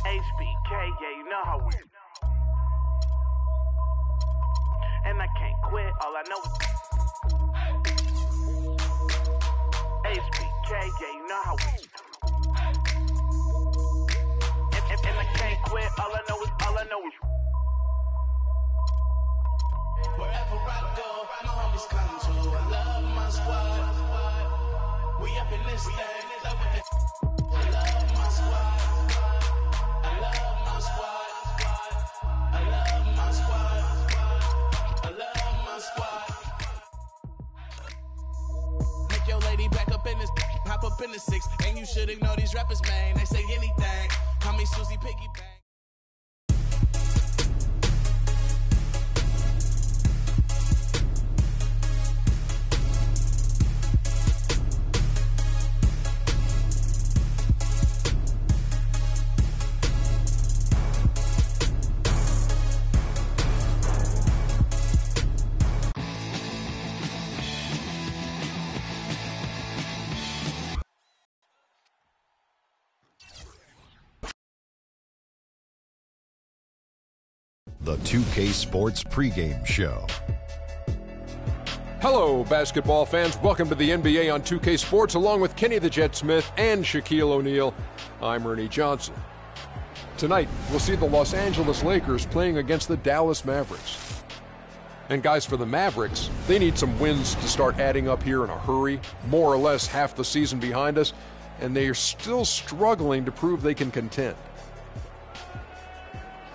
HBK, yeah, you know how we. And I can't quit, all I know is. HBK, yeah, you know how we. And I can't quit, all I know is. Wherever I go, my homies come to. I love my squad. We up in this thing. I love my squad. I love my squad. I love my squad. I love my squad. Make your lady back up in this, hop up in the 6, and you should ignore these rappers, man. They say anything. Call me Susie Piggy Bang. The 2K Sports pregame show. Hello, basketball fans. Welcome to the NBA on 2K Sports, along with Kenny the Jet Smith and Shaquille O'Neal. I'm Ernie Johnson. Tonight, we'll see the Los Angeles Lakers playing against the Dallas Mavericks. And guys, for the Mavericks, they need some wins to start adding up here in a hurry. More or less half the season behind us, and they are still struggling to prove they can contend.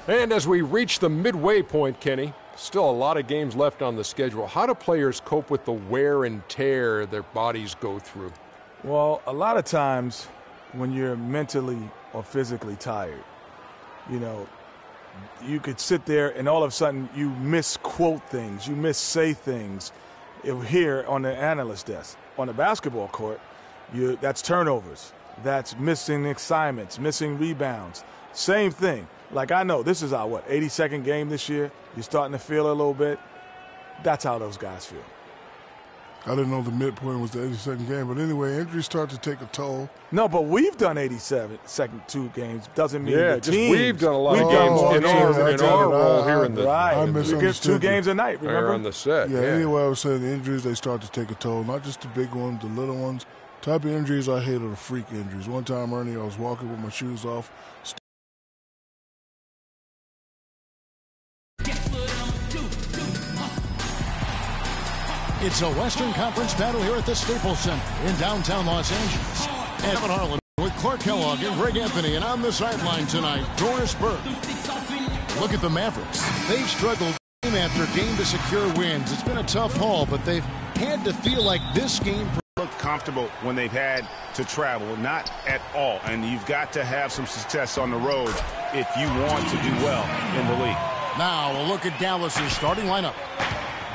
And as we reach the midway point, Kenny, still a lot of games left on the schedule. How do players cope with the wear and tear their bodies go through? Well, a lot of times when you're mentally or physically tired, you know, you could sit there and all of a sudden you misquote things, you missay things here on the analyst desk. On the basketball court, that's turnovers, that's missing assignments, missing rebounds. Same thing. Like, I know this is our, 82nd game this year. You're starting to feel it a little bit. That's how those guys feel. I didn't know the midpoint was the 82nd game. But anyway, injuries start to take a toll. No, but we've done 87 two games. Doesn't mean the team. We've done a lot of games in our role here in the I misunderstood 2 games a night, remember? Here on the set. Yeah, anyway, I was saying the injuries, they start to take a toll. Not just the big ones, the little ones. Type of injuries I hate are the freak injuries. One time, Ernie, I was walking with my shoes off. It's a Western Conference battle here at the Staples Center in downtown Los Angeles. And Kevin Harlan with Clark Kellogg and Greg Anthony. And on the sideline tonight, Doris Burke. Look at the Mavericks. They've struggled game after game to secure wins. It's been a tough haul, but they've had to feel like this game looked comfortable when they've had to travel. Not at all. And you've got to have some success on the road if you want to do well in the league. Now we'll look at Dallas's starting lineup.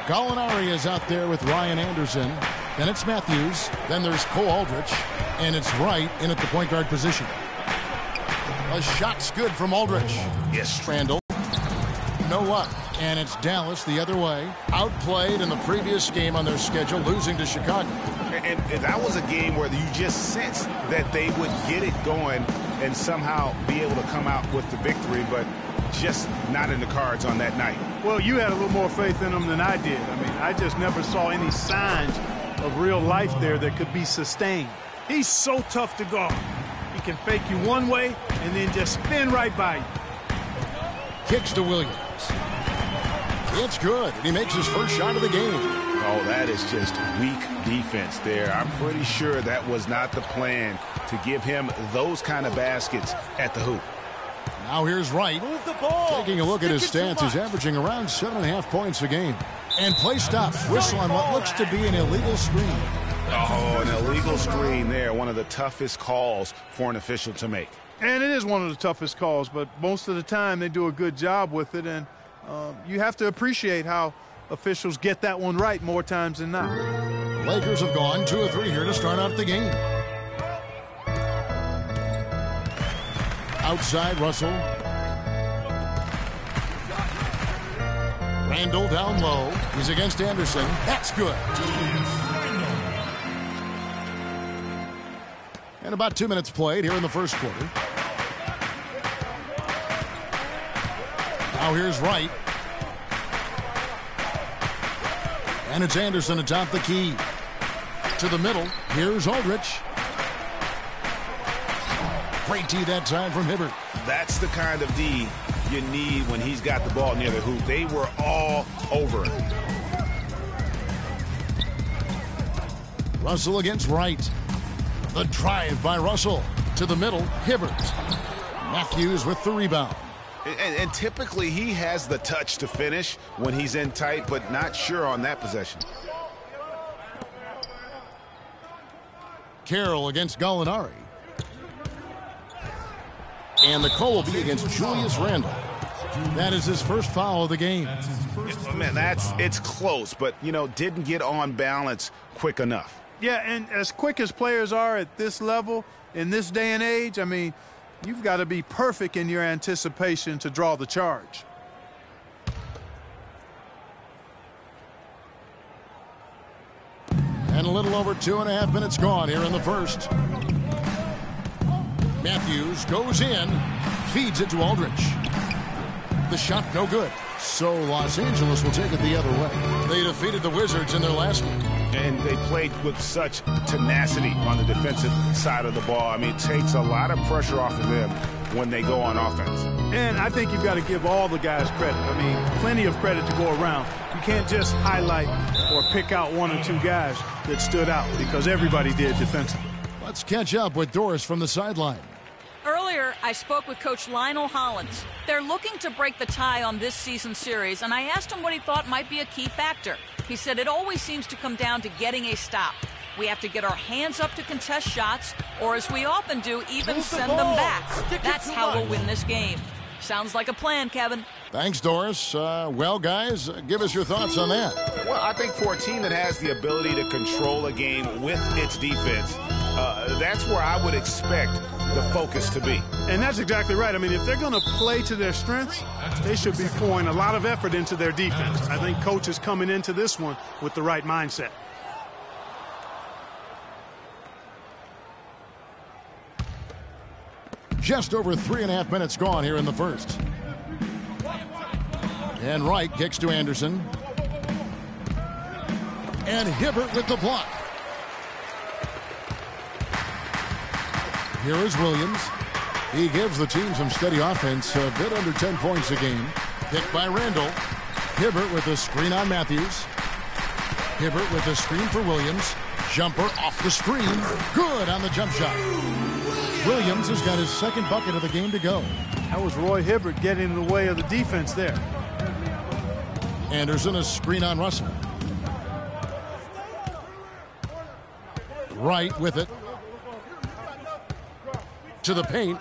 Gallinari is out there with Ryan Anderson. Then it's Matthews. Then there's Cole Aldrich. And it's Wright in at the point guard position. A shot's good from Aldrich. Yes. Randall. No luck. And it's Dallas the other way. Outplayed in the previous game on their schedule, losing to Chicago. And that was a game where you just sensed that they would get it going and somehow be able to come out with the victory, but just not in the cards on that night. Well, you had a little more faith in them than I did. I mean, I just never saw any signs of real life there that could be sustained. He's so tough to guard. He can fake you one way and then just spin right by you. Kicks to Williams. It's good, and he makes his first shot of the game. Oh, that is just weak defense there. I'm pretty sure that was not the plan to give him those kind of baskets at the hoop. Now here's Wright. Move the ball. Taking a look at his stats, he's averaging around 7.5 points a game. And play stop. Whistle on what looks to be an illegal screen. Oh, an illegal screen there. One of the toughest calls for an official to make. And it is one of the toughest calls, but most of the time they do a good job with it. And you have to appreciate how officials get that one right more times than not. The Lakers have gone 2 of 3 here to start out the game. Outside, Russell. Randall down low. He's against Anderson. That's good. And about 2 minutes played here in the first quarter. Now here's Wright. And it's Anderson atop the key. To the middle. Here's Aldridge. Great D that time from Hibbert. That's the kind of D you need when he's got the ball near the hoop. They were all over it. Russell against Wright. The drive by Russell. To the middle. Hibbert. Matthews with the rebound. And typically he has the touch to finish when he's in tight, but not sure on that possession. Carroll against Gallinari. And the call will be against Julius Randle. That is his first foul of the game. Man, it's close, but, you know, didn't get on balance quick enough. Yeah, and as quick as players are at this level, in this day and age, I mean, you've got to be perfect in your anticipation to draw the charge. And a little over 2.5 minutes gone here in the first. Matthews goes in, feeds it to Aldridge. The shot no good. So Los Angeles will take it the other way. They defeated the Wizards in their last game. And they played with such tenacity on the defensive side of the ball. I mean, it takes a lot of pressure off of them when they go on offense. And I think you've got to give all the guys credit. I mean, plenty of credit to go around. You can't just highlight or pick out 1 or 2 guys that stood out, because everybody did defensively. Let's catch up with Doris from the sideline. Earlier, I spoke with Coach Lionel Hollins. They're looking to break the tie on this season's series, and I asked him what he thought might be a key factor. He said it always seems to come down to getting a stop. We have to get our hands up to contest shots, or as we often do, even send them back. That's how we'll win this game. Sounds like a plan, Kevin. Thanks, Doris. Well, guys, give us your thoughts on that. Well, I think for a team that has the ability to control a game with its defense, that's where I would expect the focus to be. And that's exactly right. I mean, if they're going to play to their strengths, they should be pouring a lot of effort into their defense. I think Coach is coming into this one with the right mindset. Just over 3.5 minutes gone here in the first. And Wright kicks to Anderson. And Hibbert with the block. Here is Williams. He gives the team some steady offense, a bit under 10 points a game. Picked by Randall. Hibbert with a screen on Matthews. Hibbert with a screen for Williams. Jumper off the screen. Good on the jump shot. Williams has got his second bucket of the game to go. That was Roy Hibbert getting in the way of the defense there. Anderson, a screen on Russell. Wright with it. To the paint.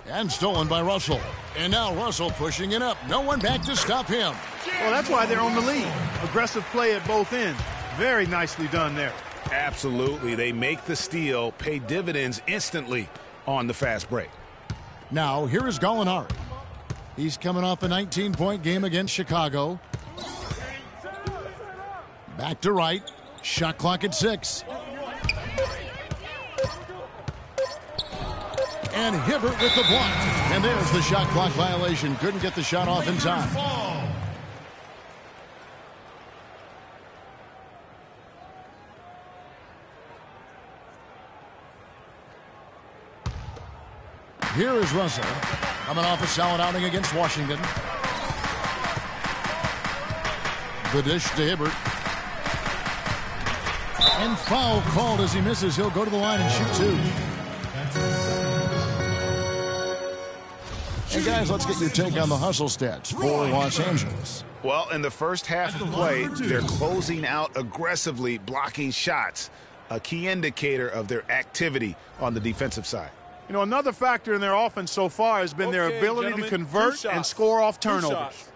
And stolen by Russell. And now Russell pushing it up. No one back to stop him. Well, that's why they're on the lead. Aggressive play at both ends. Very nicely done there. Absolutely. They make the steal, pay dividends instantly on the fast break. Now, here is Gallinari. He's coming off a 19-point game against Chicago. Back to Wright. Shot clock at 6. And Hibbert with the block. And there's the shot clock violation. Couldn't get the shot off in time. Here is Russell, coming off a solid outing against Washington. The dish to Hibbert. And foul called as he misses. He'll go to the line and shoot two. And guys, let's get your take on the hustle stats for Los Angeles. Well, in the first half of play, they're closing out aggressively, blocking shots, a key indicator of their activity on the defensive side. You know, another factor in their offense so far has been their ability to convert and score off turnovers.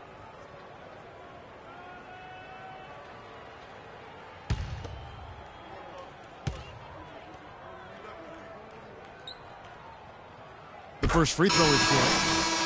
The first free throw is good.